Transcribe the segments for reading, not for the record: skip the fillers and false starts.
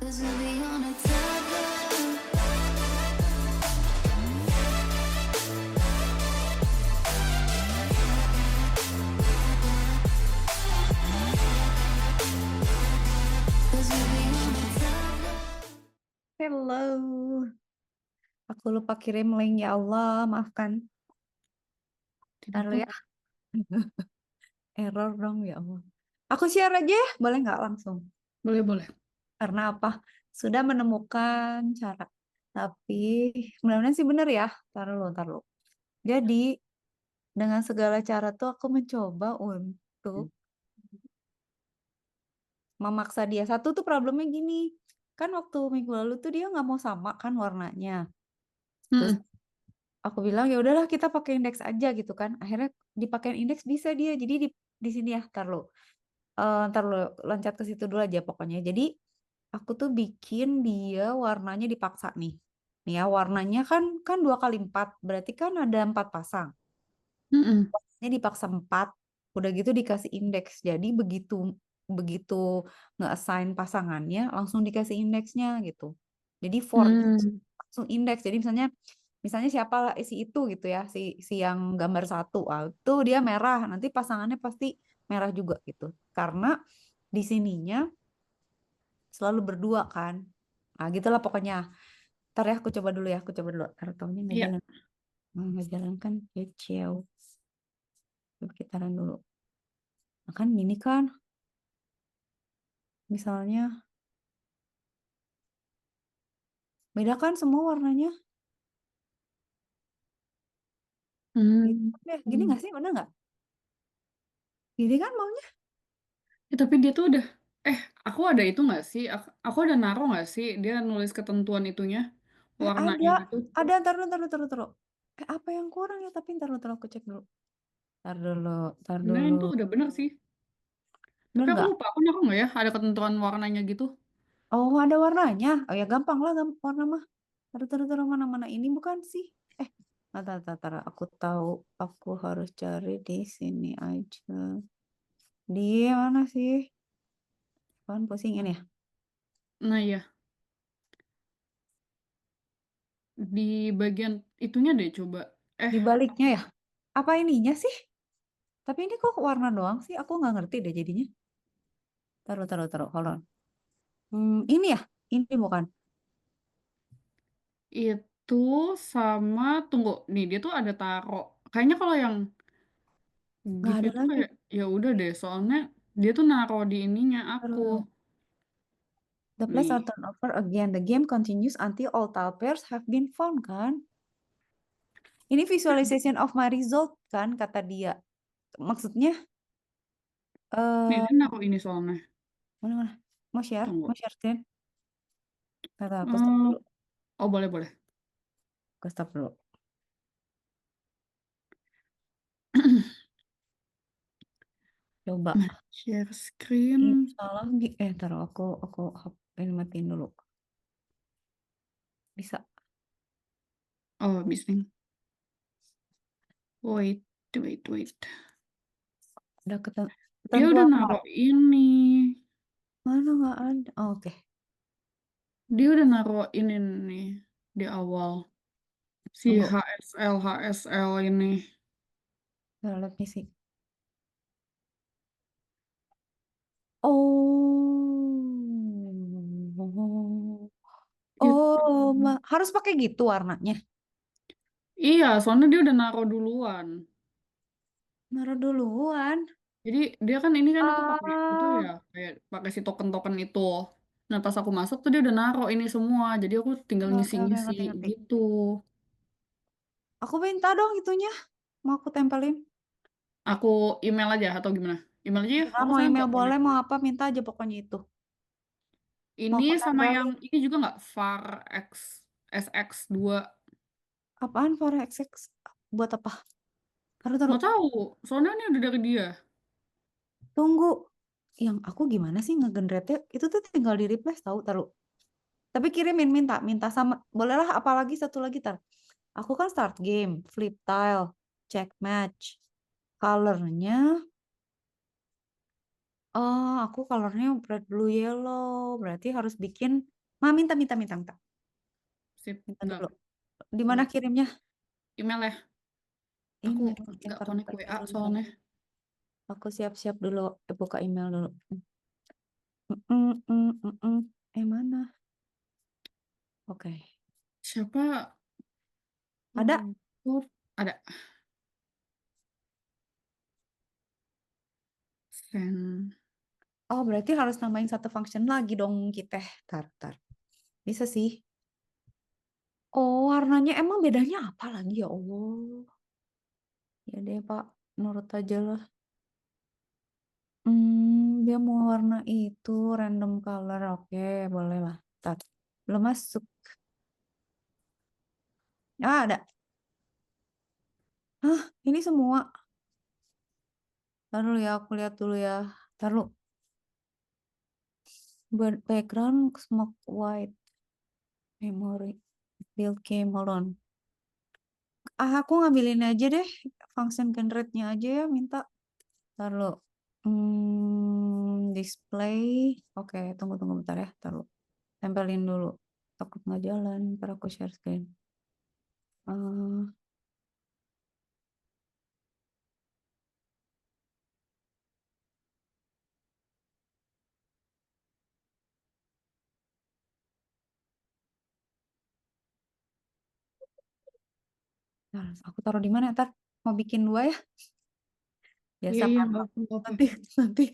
'Cause we'll be on a tether. Hello, aku lupa kirim link ya Allah, maafkan. Tidak Taruh ya, apa-apa. error dong ya Allah. Aku share aja ya, boleh nggak langsung? Boleh. Karena apa? Sudah menemukan cara. Tapi mudah-mudahan sih bener ya. Taruh. Jadi dengan segala cara tuh aku mencoba untuk memaksa dia. Satu tuh problemnya gini, kan waktu minggu lalu tuh dia nggak mau sama kan warnanya. Terus Mm-mm. aku bilang ya udahlah kita pakai indeks aja gitu kan. Akhirnya dipakai indeks bisa dia. Jadi di sini ya, ntar lo loncat ke situ dulu aja pokoknya. Jadi aku tuh bikin dia warnanya dipaksa nih. Nih ya warnanya kan 2 kali 4, berarti kan ada 4 pasang. Mm-mm. Warnanya dipaksa 4, udah gitu dikasih indeks. Jadi begitu begitu nge-assign pasangannya langsung dikasih indeksnya gitu. Jadi for Mm. langsung indeks. Jadi misalnya siapa si itu gitu ya, si yang gambar satu, itu dia merah, nanti pasangannya pasti merah juga gitu. Karena di sininya selalu berdua kan. Nah, gitulah pokoknya. Ntar ya, aku coba dulu ya, aku coba dulu. Karena taunya nggak Iya. jalan. Nggak jalan kan, ya ciao. Coba kita run dulu. Nah, kan gini kan, misalnya beda kan semua warnanya. Gitu. Mm. Gini nggak sih, bener nggak? Gini kan maunya? Ya, tapi dia tuh udah, aku ada itu nggak sih? Aku ada naruh nggak sih? Dia nulis ketentuan itunya, Ada, warnanya gitu. taruh. Apa yang kurang ya? Tapi taruh, aku cek dulu. Tar dulu, tar Sebenarnya dulu. itu udah bener sih. Bener Tapi aku nggak? lupa, aku naruh nggak ya? Ada ketentuan warnanya gitu. Oh, ada warnanya. Oh ya, gampang lah, warna mah. Taruh, mana-mana ini bukan sih? Eh, tar. Aku tahu, aku harus cari di sini aja. Dia mana sih? Kan pusingin ya. Nah ya, di bagian itunya deh coba. Eh, Di baliknya ya. Apa ininya sih? Tapi ini kok warna doang sih? Aku nggak ngerti deh jadinya. Taruh. Hold on. Ini ya? Ini bukan. itu sama, tunggu. Nih, dia tuh ada taruh. Kayaknya kalau yang Nggak gift ada itu lagi. kayak, ya udah deh. Soalnya dia tuh naruh di ininya aku. Taruh. The place are Nih. turned over again. The game continues until all tile pairs have been found kan? Ini visualization of my result kan kata dia. Maksudnya Nih, eh dia naruh ini soalnya. mana? Mau share? Tunggu. Mau share screen? Kata aku stop Hmm, dulu. oh, boleh. Aku stop dulu. Coba. Share Ini screen. salah. Taruh aku ini matiin dulu. Bisa. Oh, bising. Wait. Udah Dia udah ketentuan naruh ini. mana nggak ada. Oh, oke. Dia udah naruh ini nih di awal. Si Tunggu. HSL ini. Let me see. Oh. Itu. Harus pakai gitu warnanya. Iya, soalnya dia udah naruh duluan. Naruh duluan. Jadi dia kan ini kan aku pakai itu Ah, ya, kayak pakai si token-token itu. Nah, pas aku masuk tuh dia udah naruh ini semua. Jadi aku tinggal oke, ngisi-ngisi ngerti. gitu. Aku minta dong itunya. Mau aku tempelin. Aku email aja atau gimana? Email aja ya, Terserah aku mau sekarang email nggak boleh, connect. mau apa, minta aja pokoknya itu. Mau Ini aku sama yang tempelin. ini juga nggak var X SX2. Apaan Forex? Buat apa? Taruh. Nggak tahu, soalnya ini udah dari dia. Tunggu. Yang aku gimana sih ngegenerate itu tuh tinggal di replace taruh. Tapi kirimin minta sama bolehlah apalagi satu lagi tar. Aku kan start game, flip tile, check match. Colornya Oh, aku colornya red, blue, yellow. Berarti harus bikin. Minta. Sip, Minta nggak dulu. Di mana nggak kirimnya? email ya. Aku Email. nggak Ntar, connect WA dulu, ntar. soalnya. Aku siap-siap dulu. Buka email dulu. Mana? Oke. Siapa? Ada? Ada. Send. Oh, berarti harus nambahin satu function lagi dong kita. Tar. Bisa sih. Oh, warnanya emang bedanya apa lagi ya Allah? Ya deh, Pak. Nurut aja lah. Dia mau warna itu random color. Oke, boleh lah. Tar. Belum masuk. Ada. Ini semua. Taruh ya, aku lihat dulu ya. Taruh. Background smoke white. Memory. Build game. Hold on. Aku ngambilin aja deh. Function generate-nya aja ya, minta. Taruh. Display. Oke, tunggu bentar ya. Taruh. Tempelin dulu. Takut nggak jalan. Ntar aku share screen. Nah, aku taruh di mana ntar? Mau bikin 2 ya? Biasa Iya, kan? nggak apa-apa. Nanti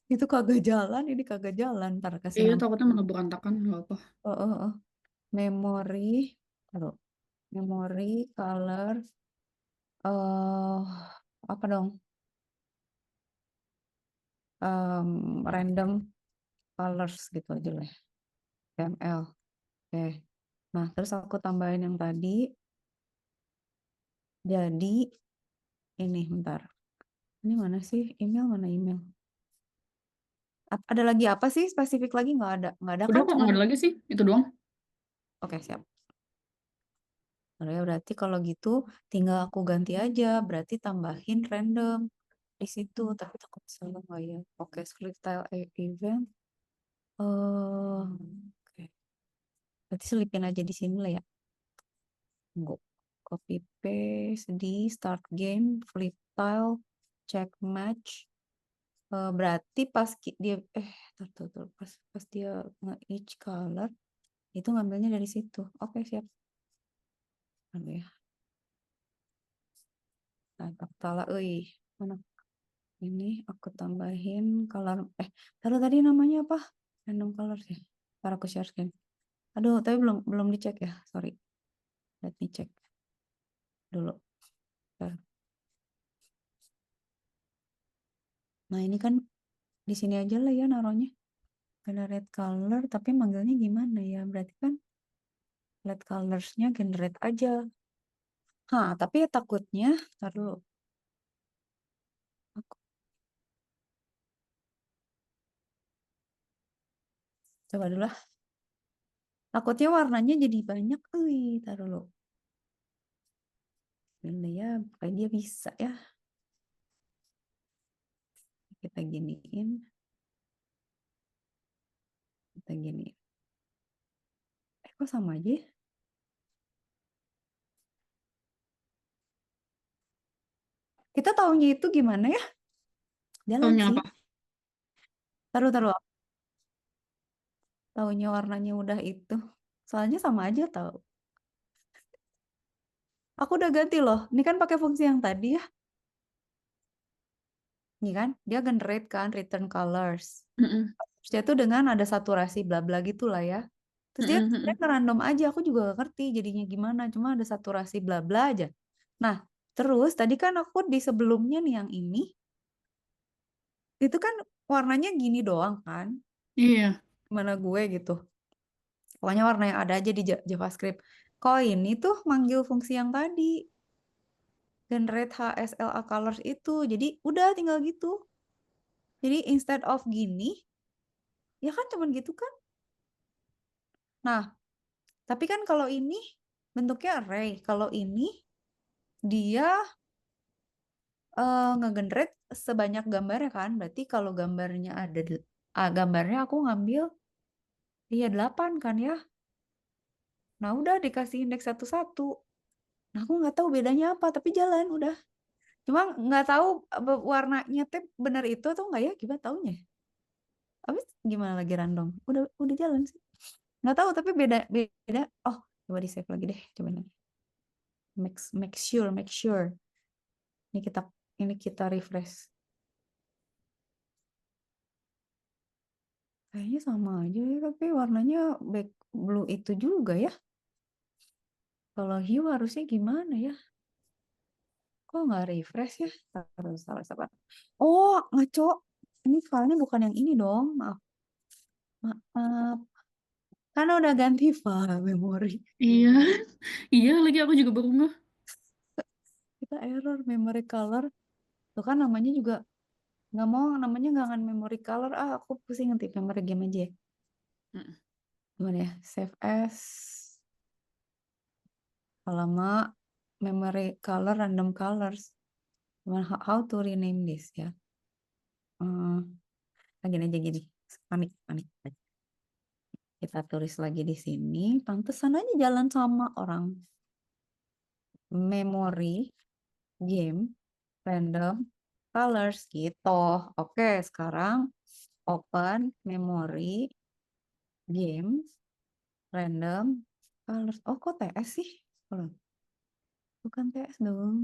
itu kagak jalan, ini kagak jalan. Ntar kasih Iya, nama. takutnya malah berantakan, nggak apa. Oh. Memory. Taruh. Memory, color. Apa dong? Random colors gitu aja lah. ML. Oke. Nah, terus aku tambahin yang tadi. Jadi, ini bentar. Ini mana sih? Mana email? Ada lagi apa sih? Spesifik lagi nggak ada? Nggak ada Udah kan? kok, nggak ada lagi sih. Itu doang. Oke, siap. Nah, ya berarti kalau gitu tinggal aku ganti aja. Berarti tambahin random di situ. Tapi takut salah nggak ya? Oke, split style event. Oke. Berarti selipin aja di sini lah ya. Tunggu. Copy paste di start game, flip tile, check match. Berarti pas dia tuh, pas dia nge-each color itu ngambilnya dari situ. Oke, siap. Aduh ya. Nah, aku salah, mana? Ini aku tambahin color. Taruh tadi namanya apa? Random color sih. Ntar aku share screen. Aduh, tapi belum dicek ya. Sorry. Let me check dulu. Bentar. Nah, ini kan di sini aja lah ya naruhnya. Generate color, tapi manggilnya gimana ya? Berarti kan let colorsnya generate aja. Tapi takutnya, taruh. Aku coba dulu lah. Takutnya warnanya jadi banyak. Taruh dulu. Ini ya, kayak dia bisa ya. Kita giniin. Kita gini. Kok sama aja ya? Kita taunya itu gimana ya? Jalan Taunya sih. apa? Taruh. Taunya warnanya udah itu. Soalnya sama aja tahu. Aku udah ganti loh. Ini kan pakai fungsi yang tadi ya. Ini kan, dia generate kan return colors. Mm-mm. Terus dia tuh dengan ada saturasi bla bla gitu lah ya. Terus dia Mm-mm. sebenarnya random aja. Aku juga gak ngerti jadinya gimana. Cuma ada saturasi bla bla aja. Nah, terus tadi kan aku di sebelumnya nih yang ini. Itu kan warnanya gini doang kan. Iya. Gimana gue gitu. Pokoknya warna yang ada aja di JavaScript. Kok ini tuh manggil fungsi yang tadi. Generate HSLA colors itu. Jadi udah tinggal gitu. Jadi instead of gini, ya kan cuman gitu kan. Nah, tapi kan kalau ini bentuknya array. Kalau ini dia ngegenerate sebanyak gambarnya kan. Berarti kalau gambarnya ada gambarnya aku ngambil 8 kan ya. Nah, udah dikasih indeks satu-satu. Nah, aku nggak tahu bedanya apa, tapi jalan udah. Cuma nggak tahu warnanya teh benar itu atau nggak ya, gimana taunya? Habis gimana lagi random? Udah jalan sih. Nggak tahu tapi beda beda. Oh, coba di save lagi deh, coba nanti. Make sure. Ini kita refresh. Kayaknya sama aja ya, tapi warnanya back blue itu juga ya. Kalau hue harusnya gimana ya? Kok nggak refresh ya? Sabar. Oh, ngaco. Ini filenya bukan yang ini dong. Maaf. Karena udah ganti file memori. Iya. Iya lagi aku juga baru ngeh. Kita error memory color. Tuh kan namanya juga nggak mau, namanya nggak akan memory color. Aku pusing nanti memory game aja ya. Mm. Gimana ya? Save as. Alamak. Memory color, random colors. Gimana, how to rename this ya? Lagi aja gini. Panik. Kita tulis lagi di sini. Pantesan aja jalan sama orang. Memory game random colors gitu. Oke, sekarang open memory game random colors. Oh, kok TS sih? Bukan TS dong.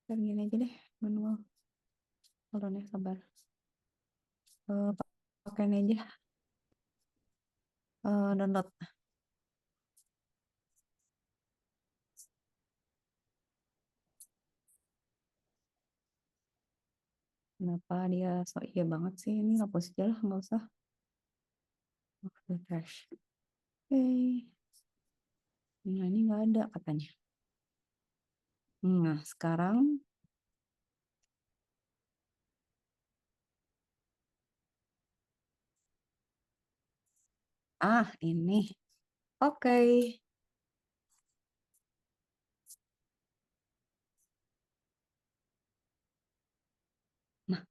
Kayak gini aja deh, manual. Hold on ya, sabar. Pakai ini aja. Download. Kenapa dia so iya banget sih? Ini hapus aja lah, nggak usah. Refresh. Oke. Nah, ini nggak ada katanya. Nah, sekarang ini. Oke. Nah,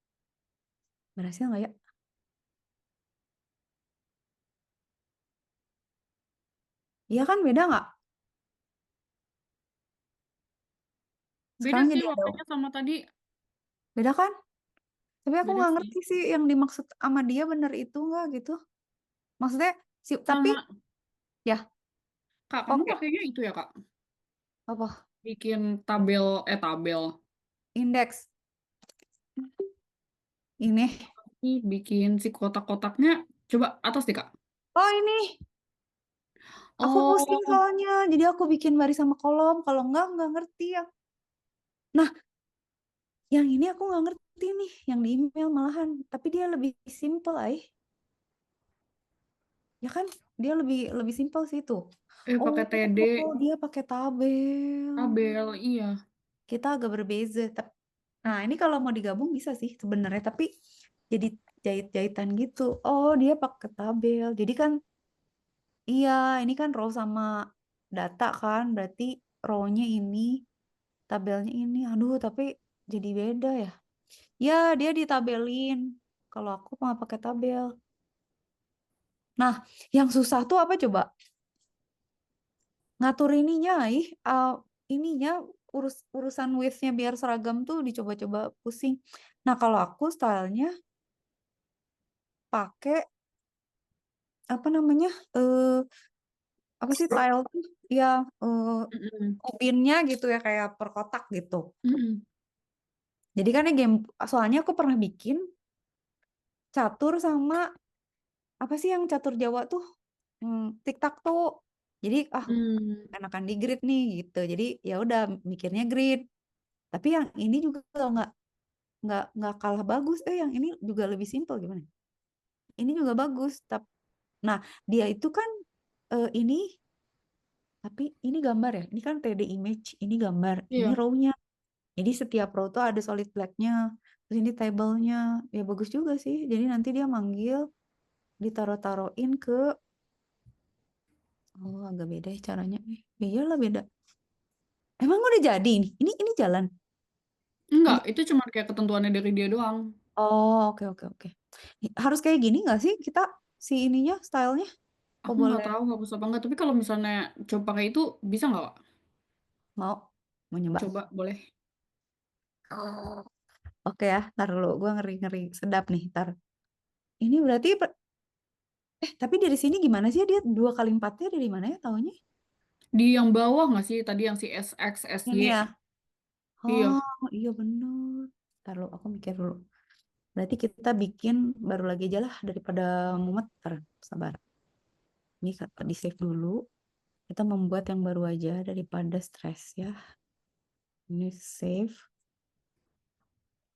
berhasil nggak ya? Iya kan, beda nggak? Beda Sekarang sih jadi ada. warnanya sama tadi. Beda kan? Tapi aku Beda nggak sih. ngerti sih yang dimaksud sama dia bener itu nggak gitu. Maksudnya, tapi Sama. ya, Kak, kamu oke. pakainya itu ya, Kak? Apa? Bikin tabel. Indeks. Ini. Nih, bikin si kotak-kotaknya. Coba atas deh, Kak. Oh, ini. Aku pusing Oh, soalnya. Jadi aku bikin baris sama kolom. Kalau nggak ngerti ya. Nah, yang ini aku nggak ngerti nih. Yang di email malahan. Tapi dia lebih simple, ya kan? Dia lebih simple sih itu. pakai TD. Oh, dia pakai tabel. Tabel, iya. Kita agak berbeza. Nah, ini kalau mau digabung bisa sih sebenarnya, tapi jadi jahit-jahitan gitu. Oh, dia pakai tabel. Jadi kan, iya, ini kan row sama data kan, berarti row-nya ini, tabelnya ini. Aduh, tapi jadi beda ya. Ya, dia ditabelin. Kalau aku nggak pakai tabel. Nah, yang susah tuh apa coba? Ngatur ininya, ininya urusan width-nya biar seragam tuh dicoba-coba pusing. Nah, kalau aku stylenya pakai apa namanya? Apa sih tile tuh? Ya, Mm-mm. ubinnya gitu ya, kayak per kotak gitu. Mm-mm. Jadi kan ini game, soalnya aku pernah bikin catur sama apa sih yang catur Jawa tuh? Tiktak tuh. Jadi Mm. enakan di grid nih gitu. Jadi ya udah mikirnya grid. Tapi yang ini juga nggak kalah bagus. Yang ini juga lebih simpel gimana? Ini juga bagus. Nah, dia itu kan ini, tapi ini gambar ya. Ini kan 3D image. Ini gambar. Ini Iya. row-nya. Jadi setiap row tuh ada solid black-nya. Terus ini table-nya. Ya bagus juga sih. Jadi nanti dia manggil, ditaruh-taruhin ke Oh, agak beda ya caranya. Iyalah beda. Emang udah jadi nih? Ini jalan. Enggak, Ini. itu cuma kayak ketentuannya dari dia doang. Oh, oke oke oke. Harus kayak gini nggak sih kita si ininya, stylenya? Kok Aku nggak boleh tahu hapus apa enggak, tapi kalau misalnya coba pakai itu bisa nggak, Kak? mau mau nyoba? Coba boleh. Oh. Oke ya, ntar dulu. Gue ngeri-ngeri sedap nih, ntar. Ini berarti, tapi dari sini gimana sih dia 2 kali 4-nya dari mana ya taunya? Di yang bawah nggak sih tadi yang si SX, SY? Ini ya. Iya. Oh, iya bener. Ntar dulu, aku mikir dulu. Berarti kita bikin baru lagi aja lah daripada mumet. Ntar, sabar. Ini di save dulu. Kita membuat yang baru aja daripada stres ya. Ini save.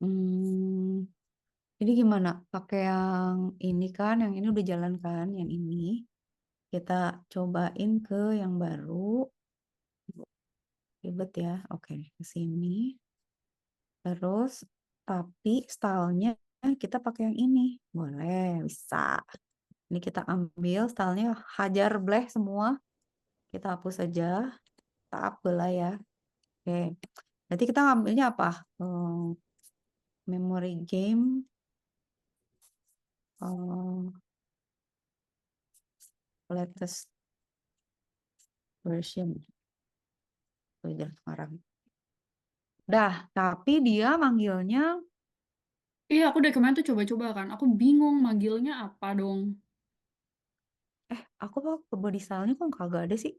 Hmm, jadi gimana? Pakai yang ini kan, yang ini udah jalan kan, yang ini. Kita cobain ke yang baru. Ribet ya. Oke, ke sini. Terus, tapi stylenya kita pakai yang ini. Boleh, bisa. Ini kita ambil stylenya hajar bleh semua. Kita hapus saja. Kita up lah ya. Oke. Berarti kita ngambilnya apa? Memory game. Latest version. Udah sekarang. Dah, tapi dia manggilnya, Iya, aku dari kemarin tuh coba-coba kan. Aku bingung manggilnya apa dong. aku mau ke body style-nya kok kagak ada sih.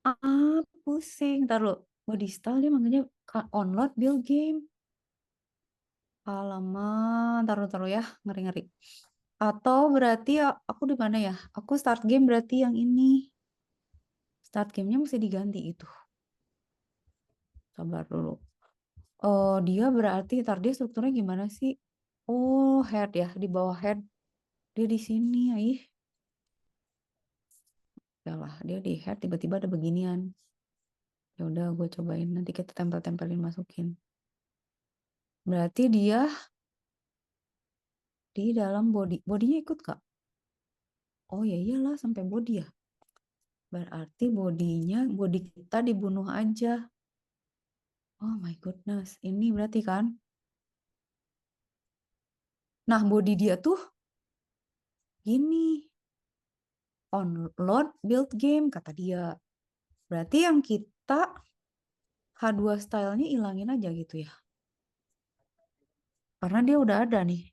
Ah, pusing. Ntar lo, body style dia manggilnya onload build game. Alamak, taruh ya, ngeri-ngeri. Atau berarti aku di mana ya? Aku start game berarti yang ini. Start gamenya mesti diganti itu. Sabar dulu. Oh, dia berarti ntar dia strukturnya gimana sih? Oh, head ya, di bawah head. Dia di sini, ih. Ya lah, dia di head tiba-tiba ada beginian. Ya udah, gue cobain. Nanti kita tempel-tempelin masukin. Berarti dia di dalam body. Bodinya ikut Kak? Oh ya iyalah sampai body ya. Berarti body kita dibunuh aja. Oh my goodness. Ini berarti kan. Nah, body dia tuh gini. Onload build game kata dia. Berarti yang kita H2 stylenya ilangin aja gitu ya. Karena dia udah ada nih.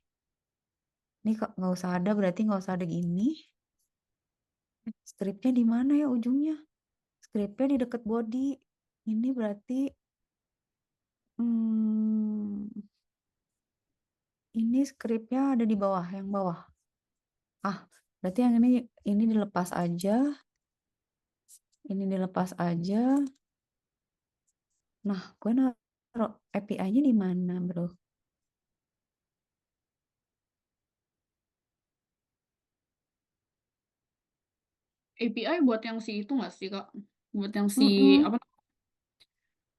Ini nggak usah ada, berarti nggak usah ada gini. Stripnya di mana ya ujungnya? Stripnya di deket body. Ini berarti hmm, ini scriptnya ada di bawah, yang bawah. Ah, berarti yang ini dilepas aja. Ini dilepas aja. Nah, gue naruh API-nya di mana, bro? API buat yang si itu nggak sih, Kak? Buat yang si Mm-mm, apa?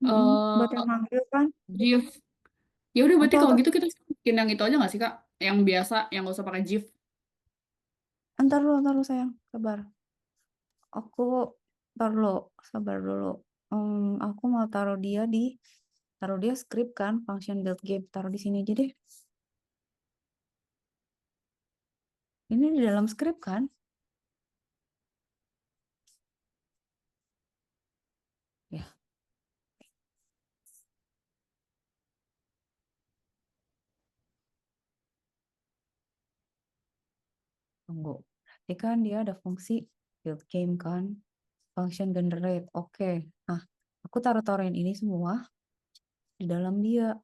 Buat eh yang manggil kan? GIF. Ya udah berarti kalau Atau gitu kita bikin yang itu aja nggak sih, Kak? Yang biasa, yang nggak usah pakai GIF. ntar lu sayang, sabar. Aku ntar lu, sabar dulu. Aku mau taruh dia script kan, function build game, taruh di sini aja deh. Ini di dalam script kan? Ya, tunggu. Berarti kan dia ada fungsi build game kan, function generate. Oke. Nah, aku taruh-taruhin ini semua di dalam dia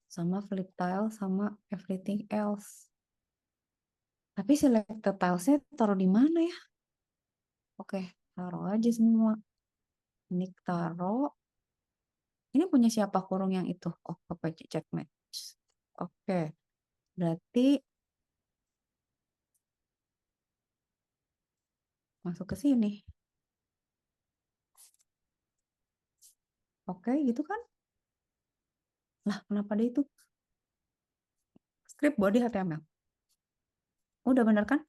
sama flip tile sama everything else. Tapi selected tilesnya taruh di mana ya? Oke, taruh aja semua. Ini taruh. Ini punya siapa kurung yang itu? Oh, apa check match. Oke, berarti masuk ke sini. Oke, gitu kan? Lah, kenapa ada itu? Script body HTML. Udah bener kan?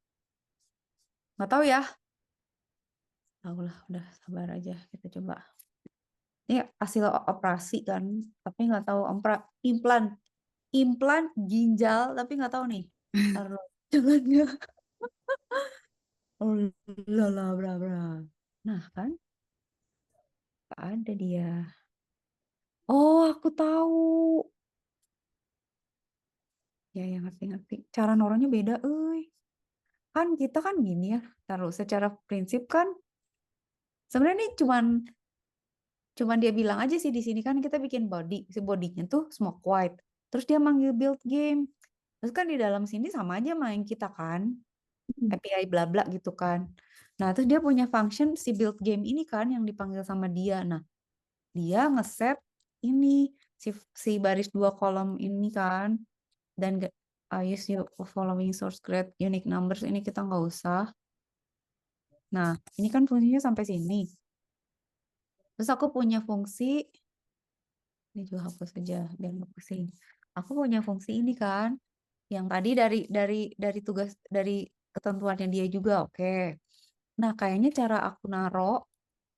Nggak tahu ya. Tahu lah, udah sabar aja. Kita coba. Ini hasil operasi kan, tapi nggak tahu implan ginjal, tapi nggak tahu nih. Taruh jalannya. Oh, lala, bra, bra. Nah kan, nggak ada dia. Oh, aku tahu. Ya, yang ngerti-ngerti. Cara noronya beda, kan kita kan gini ya. Taruh secara prinsip kan, sebenarnya ini cuman dia bilang aja sih di sini kan kita bikin body, si bodinya tuh smoke white. Terus dia manggil build game. Terus kan di dalam sini sama aja main kita kan, API bla bla gitu kan. Nah, terus dia punya function si build game ini kan yang dipanggil sama dia. Nah, dia ngeset ini si si baris 2 kolom ini kan, dan use your following source create unique numbers ini kita nggak usah. Nah, ini kan fungsinya sampai sini. Terus aku punya fungsi, ini juga hapus aja biar nggak pusing. Aku punya fungsi ini kan, yang tadi dari tugas dari ketentuannya dia juga, oke. Nah, kayaknya cara aku naro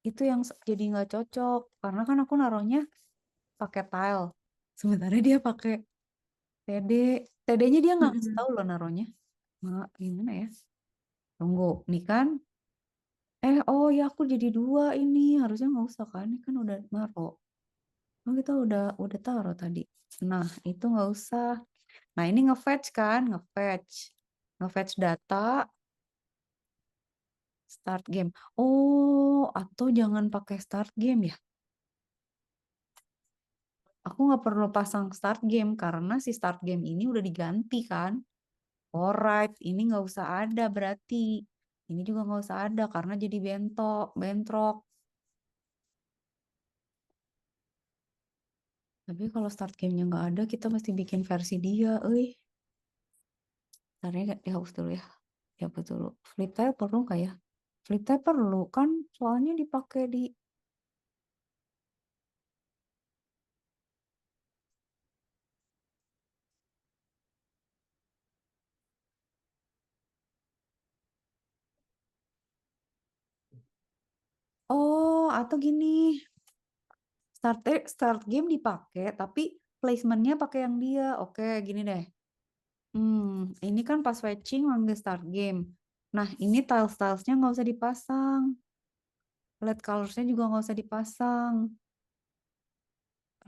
itu yang jadi nggak cocok karena kan aku naronya pakai tile, sementara dia pakai TD. TD-nya dia nggak ngasih tahu loh naronya. Nggak, gimana ya? Tunggu, nih kan? Oh ya aku jadi 2 ini harusnya nggak usah kan? Ini kan udah naro. Oh kita udah taruh tadi. Nah itu nggak usah. Nah ini nge-fetch kan? Nge-fetch data start game. Oh atau jangan pakai start game ya? Aku nggak perlu pasang start game karena si start game ini udah diganti kan? Alright, ini nggak usah ada berarti. Ini juga nggak usah ada karena jadi bentrok. Tapi kalau start gamenya nggak ada, kita mesti bikin versi dia, Caranya dihapus dulu ya. Dihapus dulu. Flip type perlu nggak ya? Flip type perlu kan, soalnya dipakai di. Oh, atau gini. Start game dipakai, tapi placementnya pakai yang dia. Oke, gini deh. Ini kan pas fetching manggil start game. Nah, ini tiles-tilesnya nggak usah dipasang. Light colorsnya juga nggak usah dipasang.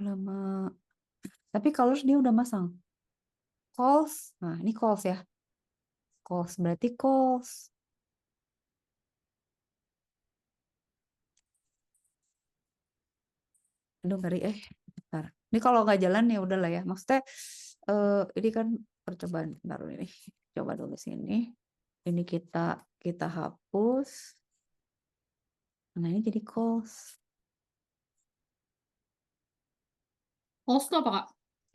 Lama. Tapi colors dia udah masang. Calls. Nah, ini calls ya. Calls berarti calls. Aduh, ngeri. Bentar. Ini kalau nggak jalan ya udahlah ya. Maksudnya, ini kan percobaan. Bentar ini. Coba dulu sini. Ini kita hapus. Nah, ini jadi calls. Host tuh apa, Kak?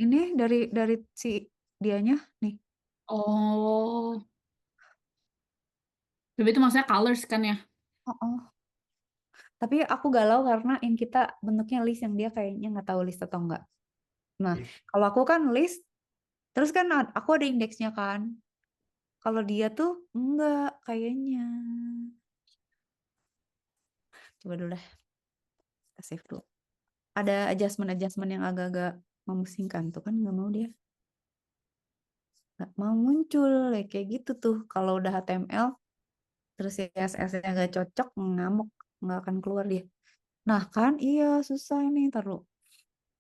Ini dari si dianya nih. Oh, tapi itu maksudnya colors kan ya? Oh, oh. Tapi aku galau karena yang kita bentuknya list yang dia kayaknya nggak tahu list atau enggak. Nah, kalau aku kan list, terus kan aku ada indeksnya kan. Kalau dia tuh enggak kayaknya. Coba dulu deh, kita save dulu. Ada adjustment yang agak-agak memusingkan tuh kan nggak mau dia. Nggak mau muncul ya kayak gitu tuh. Kalau udah HTML, terus CSS-nya nggak cocok, ngamuk, nggak akan keluar dia. Nah kan, iya susah ini taruh.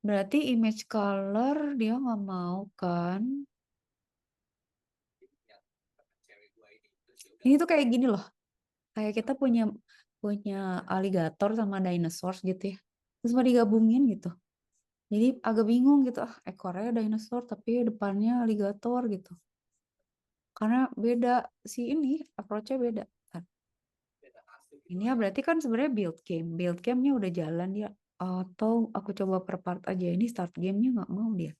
Berarti image color dia nggak mau kan? Ini tuh kayak gini loh. Kayak kita punya punya alligator sama dinosaurs gitu ya. Terus mau digabungin gitu. Jadi agak bingung gitu. Ekornya dinosaur tapi depannya alligator gitu. Karena beda si ini approach-nya beda. Kan. Ini ya berarti kan sebenarnya build game. Build game-nya udah jalan dia. Atau aku coba per part aja. Ini start game-nya nggak mau dia.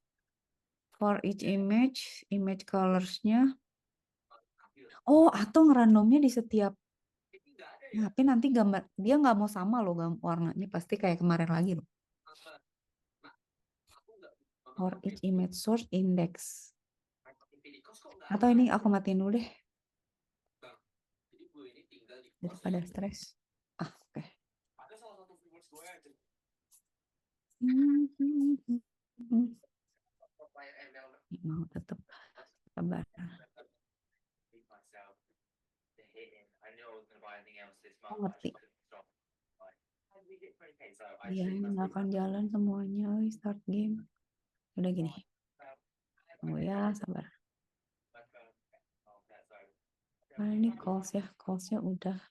For each image colors-nya. Oh, atau ngerandomnya di setiap. Tapi nanti gambar dia nggak mau sama loh warnanya pasti kayak kemarin lagi loh. For each image source index. Atau ini aku matiin dulu deh. daripada stres. Oke. Mau tetap sabar. Oh, ngerti. Dia yang akan jalan semuanya. Start game. Udah gini. Oh ya, sabar. Nah, ini callsnya udah.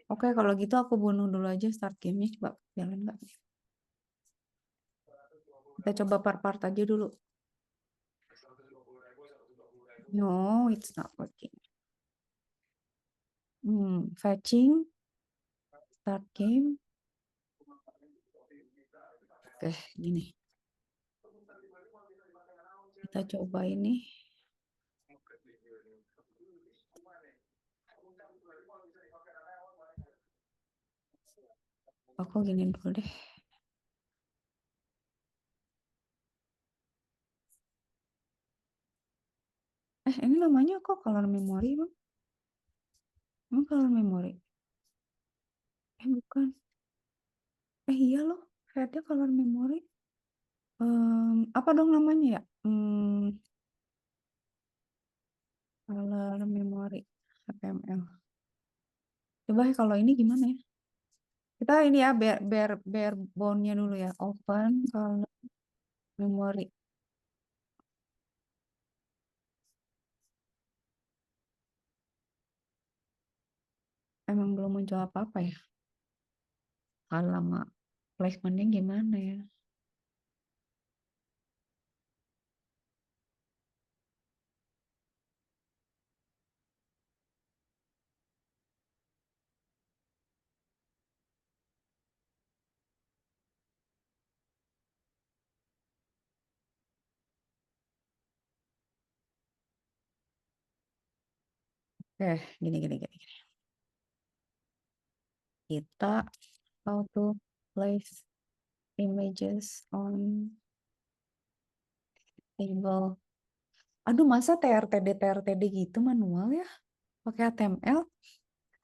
Oke, kalau gitu aku bunuh dulu aja start gamenya. Coba jalan nggak? Kita coba part-part aja dulu. No, it's not working. Fetching, start game. Oke, gini. Kita coba ini. Aku gini dulu deh. Ini namanya kok color memory, Bang? Emang color memory? Bukan. Iya loh. Kayaknya color memory. Apa dong namanya ya? Color memory. HTML. Coba kalau ini gimana ya? Kita ini ya, bare bone-nya dulu ya. Open color memory. Emang belum muncul apa-apa ya? Lama placement-nya gimana ya? Gini. Kita how to place images on table. Aduh, masa TRTD gitu manual ya? Pakai HTML?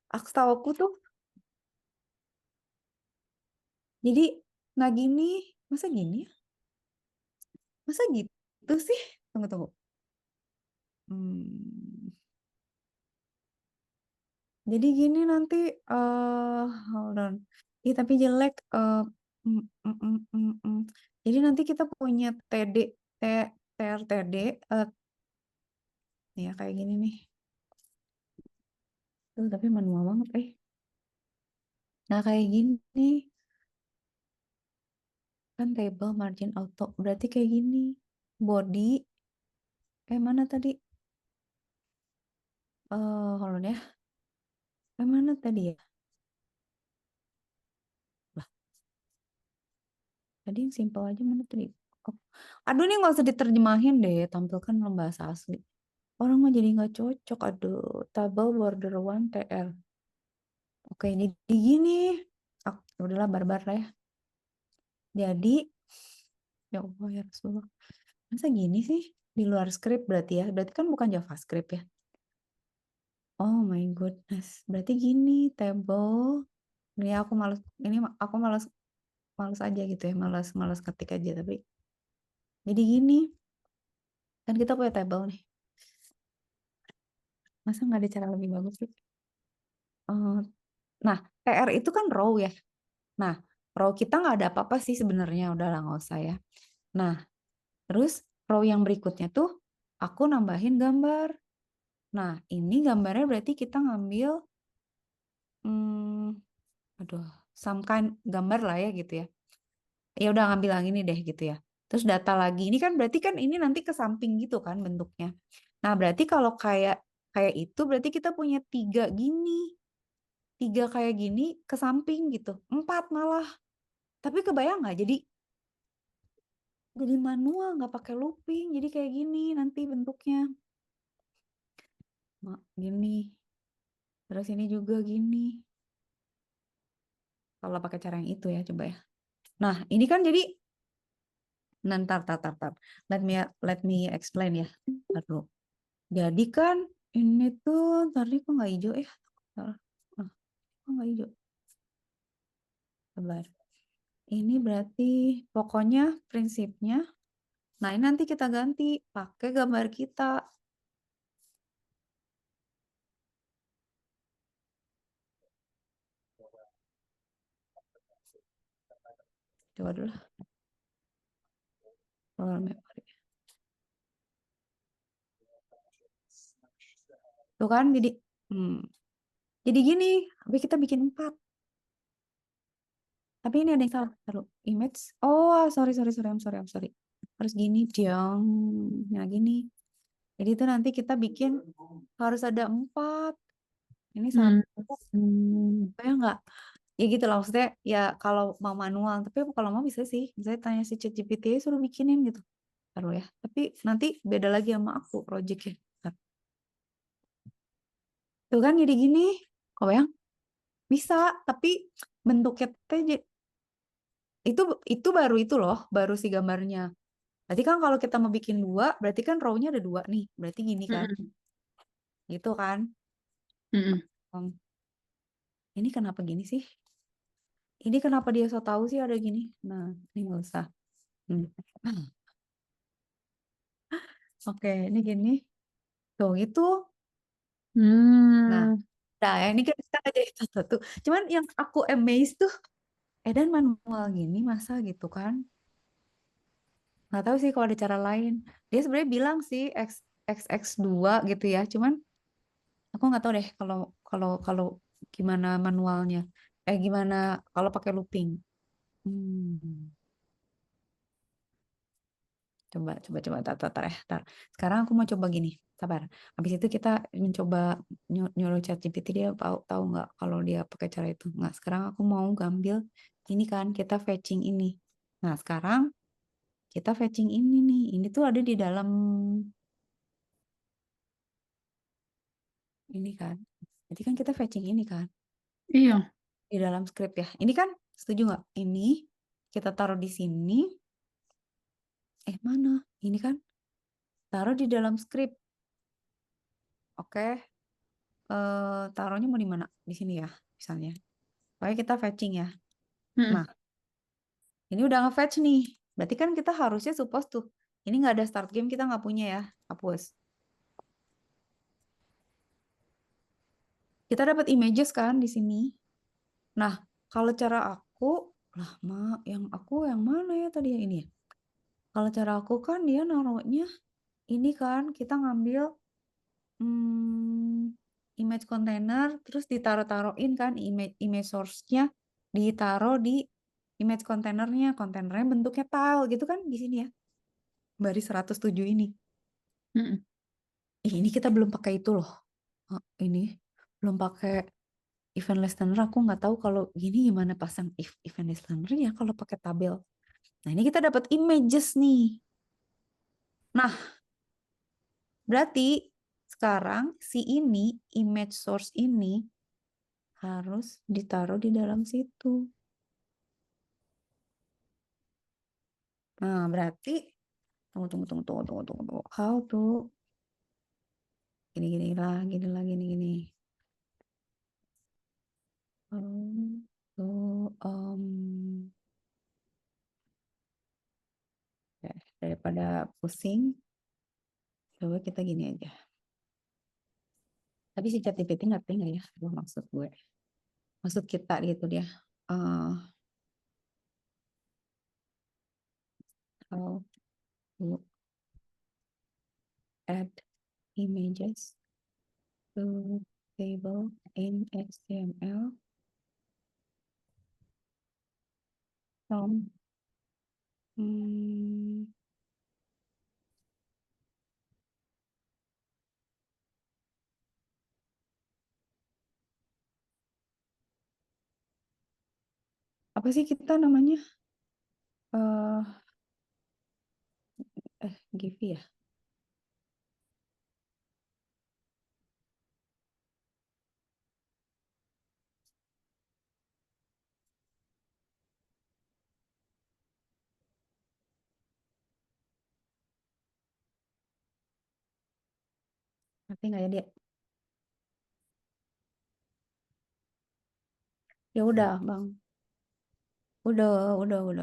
Tahu aku tuh. Jadi, nggak gini. Masa gini ya? Masa gitu sih? Tunggu. Jadi gini nanti, hold on. Tapi jelek. Jadi nanti kita punya TRTD, ya kayak gini nih. Tuh, tapi manual banget, Nah, kayak gini. Kan table margin auto. Berarti kayak gini. Body. Mana tadi? Hold on ya. Mana tadi ya? Lah, tadi yang simple aja mana tadi? Oh. Aduh, ini nggak usah diterjemahin deh. Tampilkan dalam bahasa asli. Orang mah jadi nggak cocok. Aduh, table border 1 TR. Oke, ini di gini. Udahlah, barbar lah ya. Jadi, ya Allah ya Rasulullah. Masa gini sih? Di luar script berarti ya? Berarti kan bukan JavaScript ya? Oh my goodness. Berarti gini, table. Ini aku malas aja gitu ya. Malas ketik aja. Tapi, jadi gini. Kan kita punya table nih. Masa nggak ada cara lebih bagus sih? Nah, TR itu kan row ya. Nah, row kita nggak ada apa-apa sih sebenarnya. Udahlah, nggak usah ya. Nah, terus row yang berikutnya tuh aku nambahin gambar. Nah, ini gambarnya berarti kita ngambil some kind gambar lah ya gitu ya. Ya udah ngambil yang ini deh gitu ya. Terus data lagi. Ini kan berarti kan ini nanti ke samping gitu kan bentuknya. Nah, berarti kalau kayak itu berarti kita punya 3 gini. 3 kayak gini ke samping gitu. 4 malah. Tapi kebayang nggak? Jadi manual, nggak pakai looping. Jadi kayak gini nanti bentuknya. Gini. Terus ini juga gini. Kalau pakai cara yang itu ya, coba ya. Nah, ini kan jadi tar. Let me explain ya. Jadi kan ini tuh tadi kok nggak hijau ya? Oh, nggak hijau. Sabar. Ini berarti pokoknya prinsipnya. Nah, ini nanti kita ganti pakai gambar kita. Coba dulu. Roll memory. Tuh kan, jadi gini. Tapi kita bikin 4. Tapi ini ada yang salah. Taruh image. Oh, sorry, sorry, sorry. I'm sorry. Harus gini, jeng. Nah, gini. Jadi itu nanti kita bikin harus ada 4. Ini Hmm. satu. Kayak enggak? Ya gitu lah. Maksudnya ya kalau mau manual. Tapi kalau mau bisa sih. Misalnya tanya si ChatGPT suruh bikinin gitu. Taruh ya. Tapi nanti beda lagi sama aku projectnya. Ntar. Tuh kan jadi gini. Kau yang bisa. Tapi bentuknya tuh itu baru itu loh. Baru si gambarnya. Berarti kan kalau kita mau bikin 2, berarti kan row-nya ada 2 nih. Berarti gini kan. Mm-mm. Gitu kan. Mm-mm. Ini kenapa gini sih? Ini kenapa dia so tahu sih ada gini? Nah, ini nggak usah. Hmm. Oke, ini gini. Tuh, itu. Nah, Hmm. nah ini kan kita aja satu-satu. Cuman yang aku amazed tuh, Edan manual gini masa gitu kan? Nggak tahu sih kalau ada cara lain. Dia sebenarnya bilang sih XX2 gitu ya. Cuman aku nggak tahu deh kalau kalau kalau gimana manualnya. Gimana kalau pakai looping. Hmm. Coba, tar, ya, tar. Sekarang aku mau coba gini, sabar. Habis itu kita mencoba nyuruh ChatGPT dia tahu nggak kalau dia pakai cara itu. Nggak, sekarang aku mau gambil ini kan kita fetching ini. Nah, sekarang kita fetching ini nih. Ini tuh ada di dalam ini kan. Jadi kan kita fetching ini kan Iya. di dalam script ya. Ini kan setuju nggak? Ini kita taruh di sini. Mana? Ini kan taruh di dalam script. Oke. Taruhnya mau di mana? Di sini ya, misalnya. Pokoknya kita fetching ya. Mm-mm. Nah, ini udah nge-fetch nih. Berarti kan kita harusnya suppose tuh. Ini nggak ada start game, kita nggak punya ya. Hapus. Kita dapat images kan di sini. Nah, kalau cara aku, lah yang aku yang mana ya tadi ya ini ya. Kalau cara aku kan dia naruhnya ini kan kita ngambil image container terus ditaruh-taruhin kan image source-nya ditaruh di image kontainernya bentuknya tile gitu kan di sini ya baris 107 ini. Mm-mm. Ini kita belum pakai itu loh. Ini belum pakai event listener. Aku nggak tahu kalau gini gimana pasang event listener ya kalau pakai tabel. Nah, ini kita dapat images nih. Nah, berarti sekarang si ini image source ini harus ditaruh di dalam situ. Nah, berarti tunggu. How to gini gini. Ya, daripada pusing, coba kita gini aja. Tapi si ChatGPT ngerti nggak ya? Aduh, maksud gue, maksud kita gitu dia. Uh, how to add images to table in HTML from apa sih kita namanya? eh Givi ya? Ngerti nggak ya dia? Ya udah, Bang. Udah.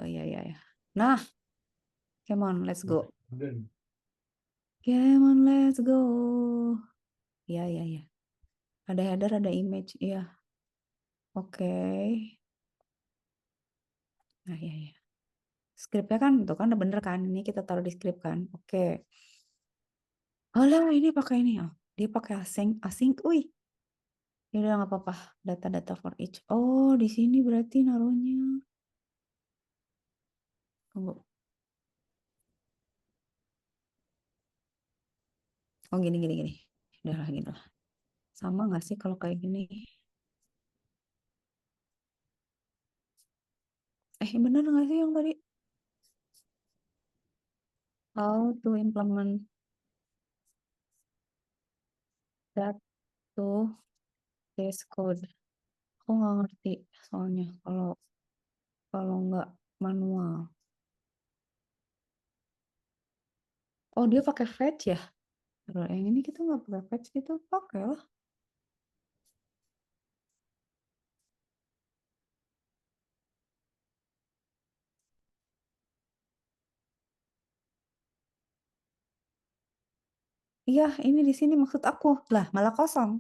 Ya. Nah, come on, let's go. Come on, let's go. Ya. Ada header, ada image. Iya. Oke. Nah, ya. Skripnya kan, itu kan udah bener kan? Ini kita taruh di skrip kan? Oke. Alah, ini pakai ini. Oh, dia pakai async. Wih. Ya udah nggak apa-apa. Data for each. Oh, di sini berarti naruhnya. Tunggu. Oh, gini. Udah lah, gini lah. Sama nggak sih kalau kayak gini? Bener nggak sih yang tadi? How to implement that to this code? Aku nggak ngerti soalnya kalau nggak manual. Oh, dia pakai fetch ya? Kalau yang ini kita nggak pakai fetch gitu, pakai lah. Iya, ini di sini maksud aku. Lah, malah kosong.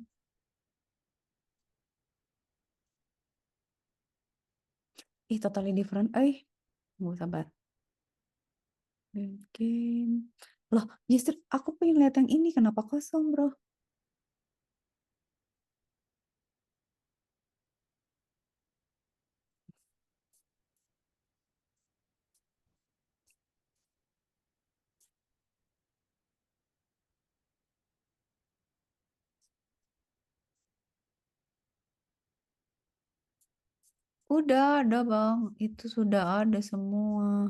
Ih, totally different. Tunggu sabar. Game. Loh, justru aku pengen lihat yang ini. Kenapa kosong, bro? Udah ada, Bang. Itu sudah ada semua.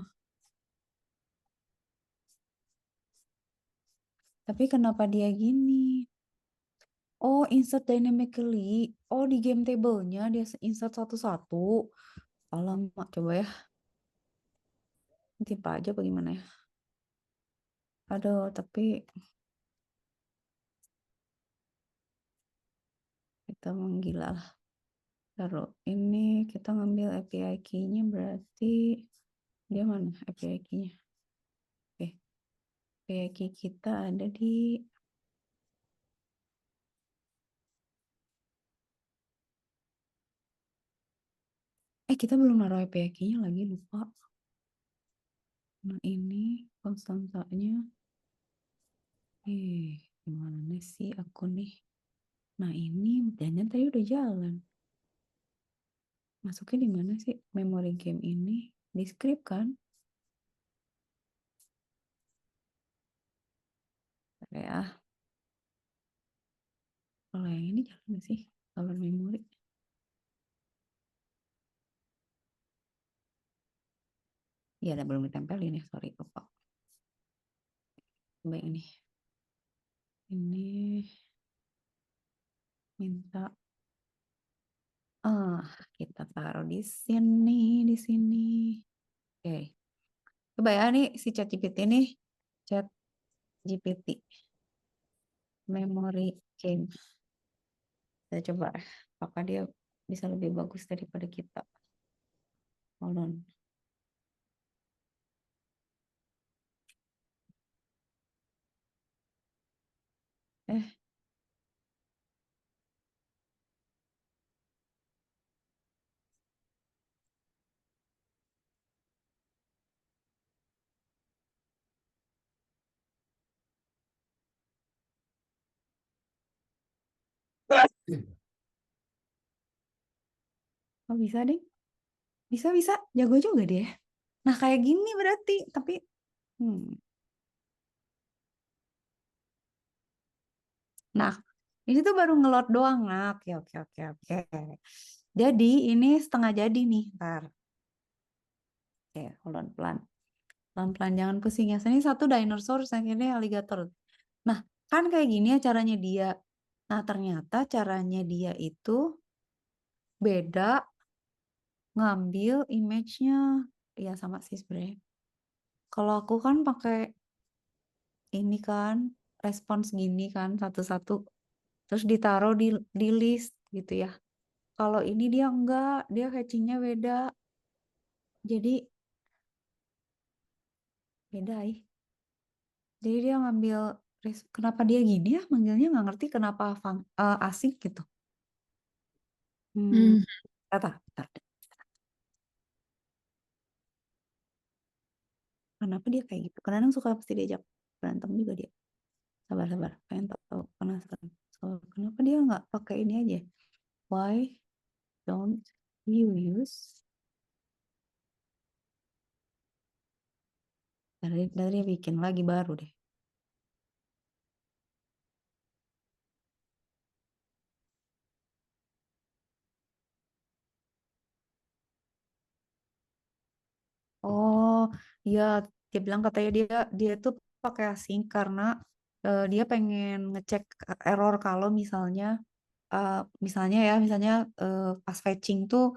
Tapi kenapa dia gini? Oh, insert dynamically. Oh, di game table-nya dia insert satu-satu. Alamak, coba ya. Tipe aja bagaimana ya? Aduh, tapi kita menggila lah. Taruh ini kita ngambil API key-nya berarti dia mana API key-nya? Oke, API key kita ada di kita belum naruh API key-nya lagi, lupa. Nah, ini konstantanya. Gimana sih aku nih? Nah, ini jangan tadi udah jalan. Masuknya di mana sih memory game ini? Di script kan? Ya, kalau yang ini jalan nggak sih? Kalau memori. Ya, ada belum ditempelin ya, sorry lupa. Coba ini. Ini minta kita taruh di sini. Oke. Coba ya nih si ChatGPT nih. ChatGPT memory game. Kita coba apakah dia bisa lebih bagus daripada kita. Hold on. Oh, bisa deh. Bisa. Jago juga dia. Nah, kayak gini berarti. Tapi, Nah, ini tuh baru ngelot doang. Nah, oke. Jadi, ini setengah jadi nih. Ntar. Oke, hold on, pelan. Pelan-pelan, jangan pusing ya. Ini satu dinosaur, yang ini alligator. Nah, kan kayak gini ya caranya dia. Nah, ternyata caranya dia itu beda ngambil image-nya. Ya, sama sih sebenarnya. Kalau aku kan pakai ini kan, respons gini kan, satu-satu. Terus ditaruh di list gitu ya. Kalau ini dia enggak, dia hatchingnya beda. Jadi beda Jadi dia ngambil kenapa dia gini ya manggilnya nggak ngerti kenapa asing gitu. Hmm. Bentar. Kenapa dia kayak gitu? Kadang suka pasti diajak berantem juga dia. Sabar. Pengen tahu penasaran. Kenapa dia nggak pakai ini aja? Why don't you use? Dari dia bikin lagi baru deh. Oh, iya, dia bilang katanya dia tuh pakai async karena dia pengen ngecek error kalau misalnya pas fetching tuh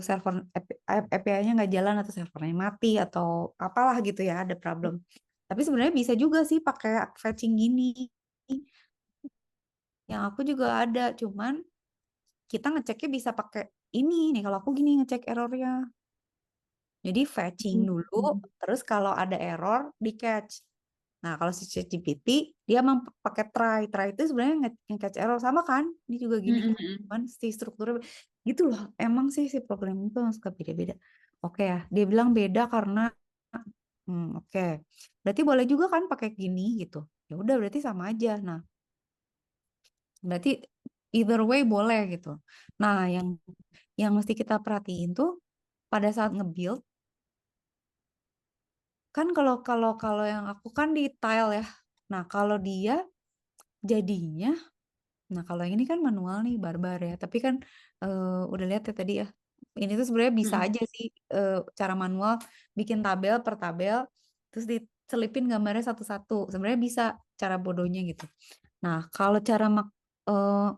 server API-nya nggak jalan atau servernya mati atau apalah gitu ya, ada problem. Tapi sebenarnya bisa juga sih pakai fetching gini. Yang aku juga ada, cuman kita ngeceknya bisa pakai ini nih. Kalau aku gini ngecek errornya. Jadi fetching dulu, terus kalau ada error di catch. Nah, kalau si ChatGPT dia emang pakai try. Try itu sebenarnya nge-catch error sama kan? Ini juga gini kan. Cuman si strukturnya gitu loh. Emang sih si program itu suka beda-beda. Oke ya, dia bilang beda karena oke. Berarti boleh juga kan pakai gini gitu. Ya udah berarti sama aja. Nah, berarti either way boleh gitu. Nah, yang mesti kita perhatiin tuh pada saat nge-build kan kalau yang aku kan di tile ya. Nah, kalau dia jadinya kalau yang ini kan manual nih barbar ya. Tapi kan udah lihat ya tadi ya. Ini tuh sebenarnya bisa aja sih cara manual bikin tabel per tabel terus diselipin gambarnya satu-satu. Sebenarnya bisa cara bodohnya gitu. Nah, kalau cara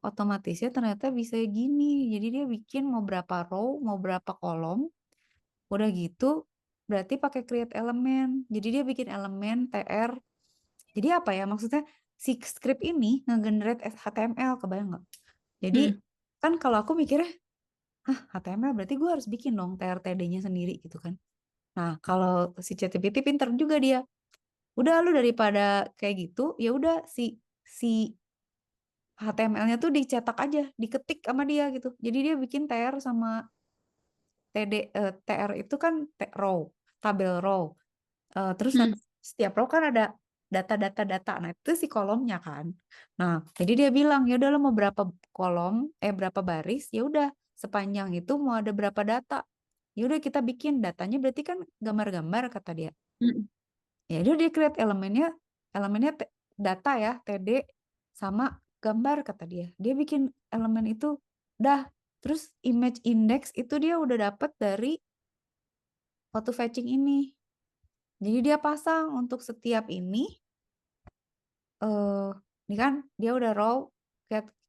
otomatisnya ternyata bisa gini. Jadi dia bikin mau berapa row, mau berapa kolom. Udah gitu berarti pakai create elemen. Jadi dia bikin elemen TR. Jadi apa ya maksudnya si script ini nge-generate HTML, kebayang nggak? Jadi kan kalau aku mikirnya, HTML berarti gue harus bikin dong TR-TD-nya sendiri gitu kan. Nah kalau si ChatGPT pinter juga dia. Udah lu daripada kayak gitu, ya udah si HTML-nya tuh dicetak aja, diketik sama dia gitu. Jadi dia bikin TR sama TR itu kan row, tabel row. Terus nanti setiap row kan ada data. Nah, itu si kolomnya kan. Nah, jadi dia bilang, ya udah lo mau berapa kolom, berapa baris, ya udah sepanjang itu mau ada berapa data. Ya udah kita bikin datanya berarti kan gambar-gambar kata dia. Ya udah dia create elemennya data ya, TD sama gambar kata dia. Dia bikin elemen itu dah. Terus image index itu dia udah dapat dari auto fetching ini. Jadi dia pasang untuk setiap ini kan dia udah row,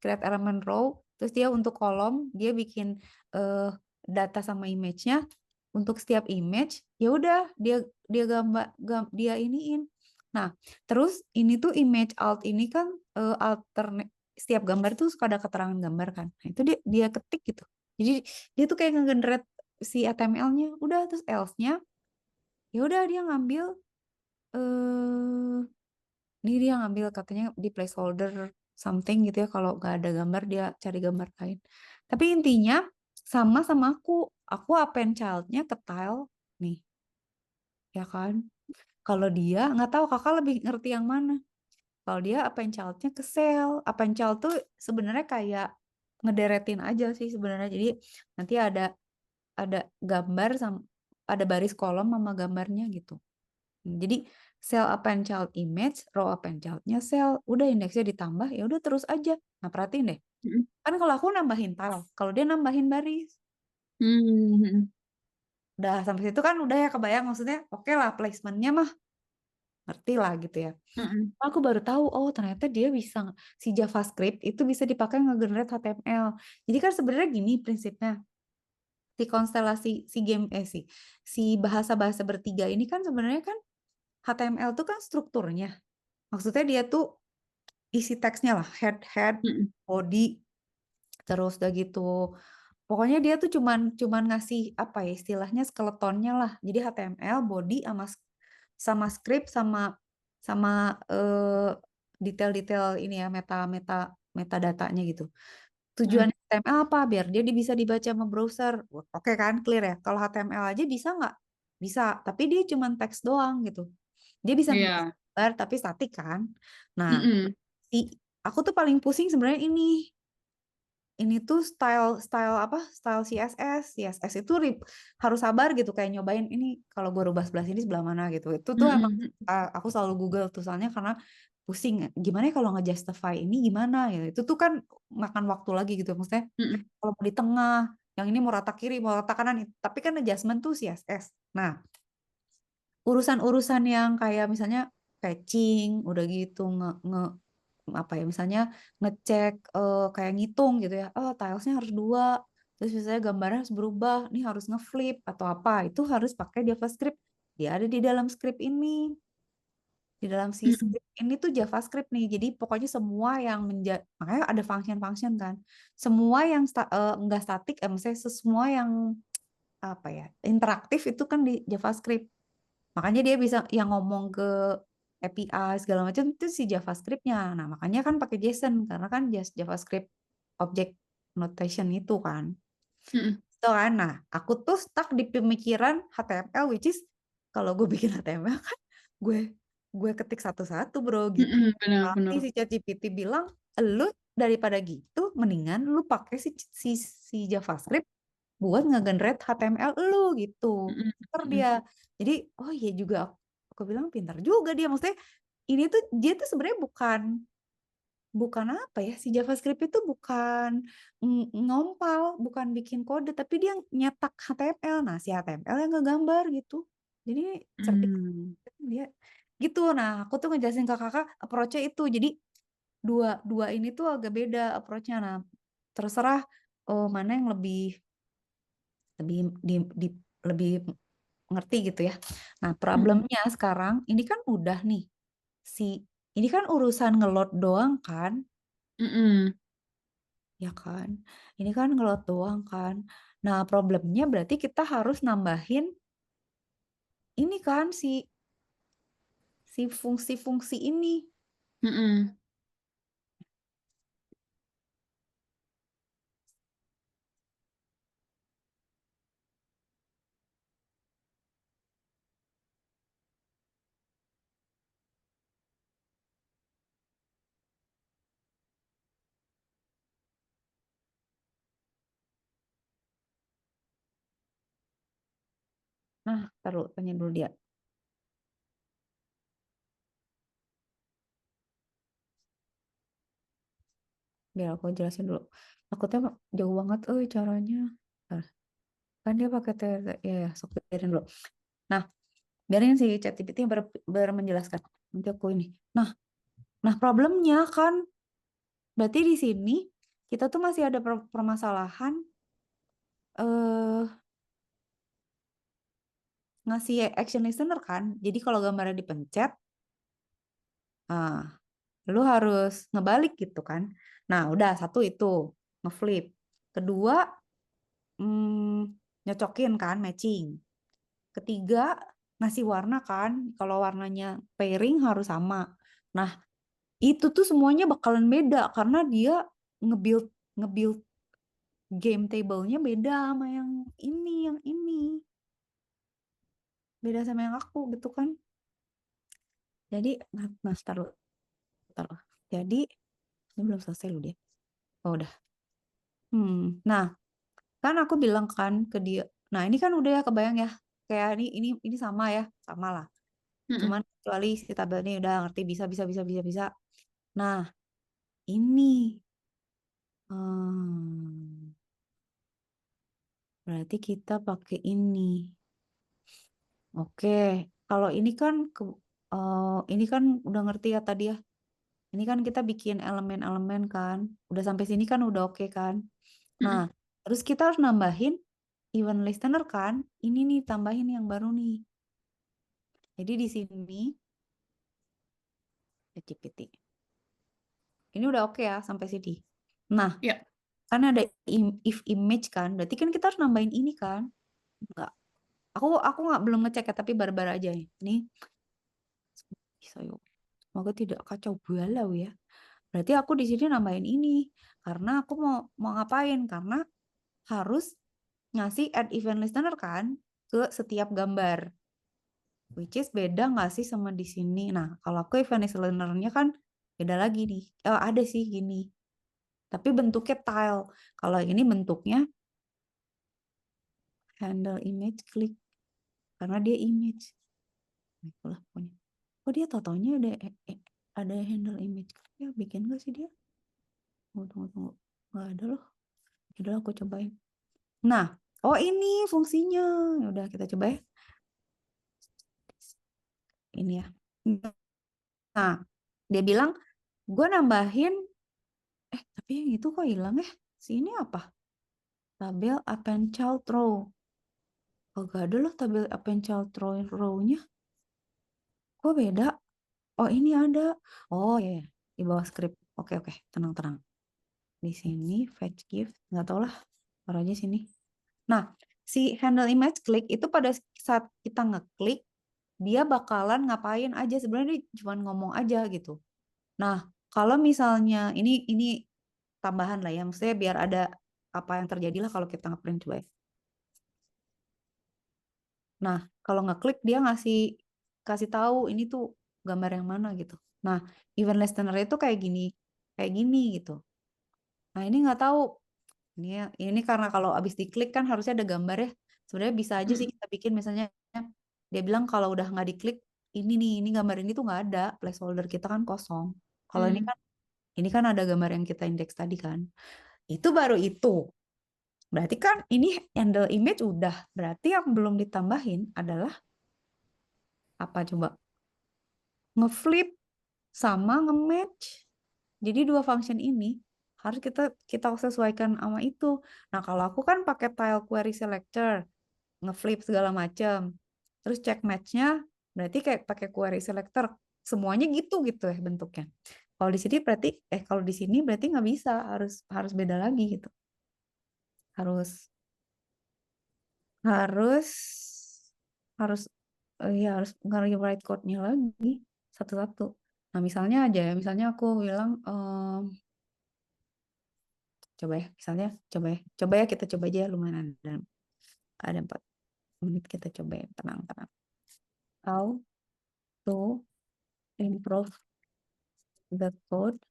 create elemen row, terus dia untuk kolom dia bikin data sama image-nya. Untuk setiap image ya udah dia dia iniin. Nah, terus ini tuh image alt ini kan alternate, setiap gambar tuh suka ada keterangan gambar kan. Nah, itu dia ketik gitu. Jadi dia tuh kayak nge-generate si HTML-nya. Udah terus else-nya ya udah dia ngambil eh ini dia ngambil katanya di placeholder something gitu ya, kalau nggak ada gambar dia cari gambar lain. Tapi intinya sama aku append child-nya ke tile nih, ya kan? Kalau dia nggak tahu, kakak lebih ngerti yang mana. Kalau dia append child-nya ke cell, append child tuh sebenarnya kayak ngederetin aja sih sebenarnya. Jadi nanti ada gambar sama ada baris kolom sama gambarnya gitu. Jadi cell append child image, row append child-nya cell, udah indeksnya ditambah, ya udah terus aja. Nah, perhatiin deh. Kan kalau aku nambahin tile, kalau dia nambahin baris. Udah sampai situ kan udah ya kebayang maksudnya, oke lah placement-nya mah ngerti lah gitu ya. Aku baru tahu, oh ternyata dia bisa, si JavaScript itu bisa dipakai nge-generate HTML. Jadi kan sebenarnya gini prinsipnya. Si konstelasi, si bahasa-bahasa bertiga ini kan sebenarnya kan HTML itu kan strukturnya. Maksudnya dia tuh isi teksnya lah, head, body, Terus udah gitu, pokoknya dia tuh cuman ngasih apa ya istilahnya skeletonnya lah. Jadi HTML, body sama script sama detail-detail ini ya metadatanya gitu. Mm. Tujuan HTML apa? Biar dia bisa dibaca sama browser. Oke kan, clear ya. Kalau HTML aja bisa nggak? Bisa, tapi dia cuman teks doang gitu. Dia bisa ngebaca Iya. gambar tapi statik kan. Nah, Mm-mm. si aku tuh paling pusing sebenarnya ini tuh style apa style CSS itu harus sabar gitu kayak nyobain ini kalau gue rubah sebelah sini sebelah mana gitu itu tuh emang Mm-mm. aku selalu Google tuh soalnya karena pusing gimana ya kalau nge-justify ini gimana ya itu tuh kan makan waktu lagi gitu maksudnya Mm-mm. kalau mau di tengah yang ini mau rata kiri mau rata kanan tapi kan adjustment tuh CSS. Nah, urusan-urusan yang kayak misalnya patching udah gitu apa ya misalnya ngecek kayak ngitung gitu ya oh tilesnya harus dua terus misalnya gambarnya harus berubah nih harus ngeflip atau apa itu harus pakai JavaScript dia ada di dalam script ini di dalam si Mm-mm. script ini tuh JavaScript nih jadi pokoknya semua yang makanya ada function-function kan semua yang enggak statik maksudnya semua yang apa ya interaktif itu kan di JavaScript. Makanya dia bisa yang ngomong ke API segala macam itu si JavaScript-nya. Nah, makanya kan pakai JSON karena kan JavaScript object notation itu kan. Mm-mm. Itu kan. Nah, aku tuh stuck di pemikiran HTML which is kalau gue bikin HTML kan gue gue ketik satu-satu bro gitu. Mm-mm. Tapi Benar-benar. si ChatGPT bilang, "Lu daripada gitu mendingan lu pakai si JavaScript buat nge-generate HTML lu gitu." Mm-mm. Pinter Mm-mm. dia. Jadi, oh iya juga aku bilang pintar juga dia. Maksudnya ini tuh dia tuh sebenarnya bukan bukan apa ya si JavaScript itu bukan ngompal, bukan bikin kode, tapi dia nyetak HTML. Nah, si HTML yang ngegambar gitu. Jadi cerdik Mm. dia gitu. Nah, aku tuh ngejelasin ke kakak approach-nya itu. Jadi dua dua ini tuh agak beda approach-nya. Nah, terserah mana yang lebih lebih ngerti gitu ya. Nah, Mm-mm. problemnya sekarang ini kan udah nih si ini kan urusan ngelot doang kan, Mm-mm. ya kan? Ini kan ngelot doang kan. Nah, problemnya berarti kita harus nambahin ini kan si fungsi-fungsi ini. Mm-mm. Nah, taruh tanya dulu dia. Biar aku jelasin dulu. Takutnya jauh banget, caranya. Nah, kan dia pakai ya, ya, sok biarin dulu. Nah, biarin si ChatGPT yang menjelaskan. Nanti aku ini. Nah, nah problemnya kan berarti di sini kita tuh masih ada permasalahan eh ngasih action listener kan. Jadi kalau gambarnya dipencet, ah, lu harus ngebalik gitu kan. Nah, udah satu itu ngeflip. Kedua, nyocokin kan matching. Ketiga, ngasih warna kan. Kalau warnanya pairing harus sama. Nah, itu tuh semuanya bakalan beda karena dia nge-build nge-build game table-nya beda sama yang ini. Beda sama yang aku gitu kan. Jadi, nah taruh, taruh. Jadi, ini belum selesai loh dia. Oh, udah. Nah, kan aku bilang kan ke dia. Nah, ini kan udah ya kebayang ya. Kayak ini sama ya, sama lah. Mm-mm. Cuman kecuali si tabel ini udah ngerti bisa bisa bisa bisa bisa. Nah, ini hmm, berarti kita pakai ini. Oke, kalau ini kan udah ngerti ya tadi ya. Ini kan kita bikin elemen-elemen kan. Udah sampai sini kan udah oke kan. Nah, Mm-mm. terus kita harus nambahin event listener kan. Ini nih tambahin yang baru nih. Jadi di sini GPT. Ini udah oke ya sampai sini. Nah, Ya. kan ada if image kan, berarti kan kita harus nambahin ini kan? Enggak. Aku belum ngecek ya, tapi barbar aja ya. Ini bisa yuk. Semoga tidak kacau balau ya. Berarti aku di sini nambahin ini karena aku mau ngapain? Karena harus ngasih add event listener kan ke setiap gambar. Which is beda nggak sih sama di sini? Nah, kalau aku event listener-nya kan beda lagi nih. Ada sih gini. Tapi bentuknya tile. Kalau ini bentuknya handle image click karena dia image. Nah, itulah pokoknya. Oh dia totalnya ada handle image click ya, bikin nggak sih dia? Tunggu. Nggak ada loh. Udah aku cobain. Nah, oh ini fungsinya. Ya udah kita coba ya. Ini ya. Nah, dia bilang gue nambahin tapi yang itu kok hilang ya? Sini apa? Tabel append child row. Oh, gak ada loh tabel append child row-nya. Kok beda? Oh, ini ada. Oh, ya, ya. Di bawah script. Oke, tenang. Di sini fetch gift, nggak tau lah. Taruh aja sini. Nah, si handle image click itu pada saat kita ngeklik, dia bakalan ngapain aja. Sebenarnya dia cuma ngomong aja gitu. Nah, kalau misalnya ini tambahan lah ya, maksudnya biar ada apa yang terjadi lah kalau kita ngeprint coba ya. Nah, kalau ngeklik dia kasih tahu ini tuh gambar yang mana gitu. Nah, event listener itu kayak gini gitu. Nah, ini nggak tahu. Ini karena kalau abis diklik kan harusnya ada gambar ya. Sebenarnya bisa aja sih kita bikin misalnya dia bilang kalau udah nggak diklik ini gambar ini tuh nggak ada, placeholder kita kan kosong. Kalau ini kan ada gambar yang kita indeks tadi kan. Itu baru itu. Berarti kan ini handle image udah. Berarti yang belum ditambahin adalah apa coba? Ngeflip sama nge-match. Jadi dua function ini harus kita sesuaikan sama itu. Nah, kalau aku kan pakai tile query selector, ngeflip segala macam. Terus check match-nya berarti kayak pakai query selector. Semuanya gitu ya bentuknya. Kalau di sini berarti kalau di sini berarti nggak bisa, harus beda lagi gitu. Harus harus harus ya harus nge-rewrite code-nya lagi satu-satu. Nah, misalnya aku bilang coba ya kita coba aja lumayan ada 4 menit kita coba ya, tenang. How to improve the code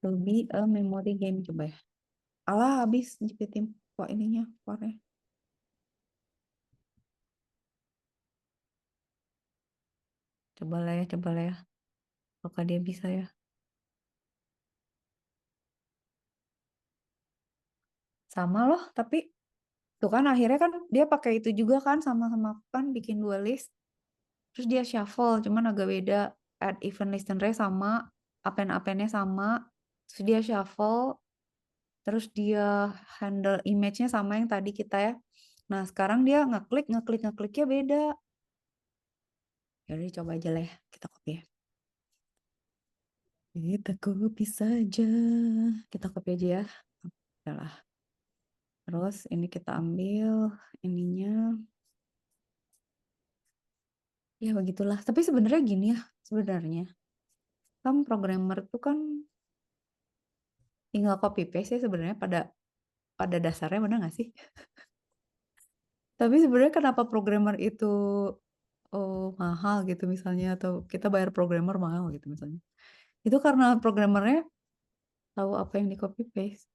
to be a memory game, coba ya. Alah, habis GPT kok ininya core-nya. Coba lah ya. Apakah dia bisa ya? Sama loh, tapi tuh kan akhirnya kan dia pakai itu juga kan sama-sama kan bikin 2 list. Terus dia shuffle, cuman agak beda. Add event listener sama, append-appendnya sama. Terus dia shuffle, terus dia handle image-nya sama yang tadi kita ya. Nah, sekarang dia ngekliknya beda. Ya udah coba aja lah ya, kita copy ya. Kita copy saja. Kita copy aja ya. Udahlah. Terus ini kita ambil ininya. Ya begitulah. Tapi sebenarnya gini ya, sebenarnya. Kan programmer tuh kan tinggal copy paste ya sebenarnya pada dasarnya, benar nggak sih? Tapi sebenarnya kenapa programmer itu mahal gitu misalnya, atau kita bayar programmer mahal gitu misalnya. Itu karena programmernya tahu apa yang di copy paste.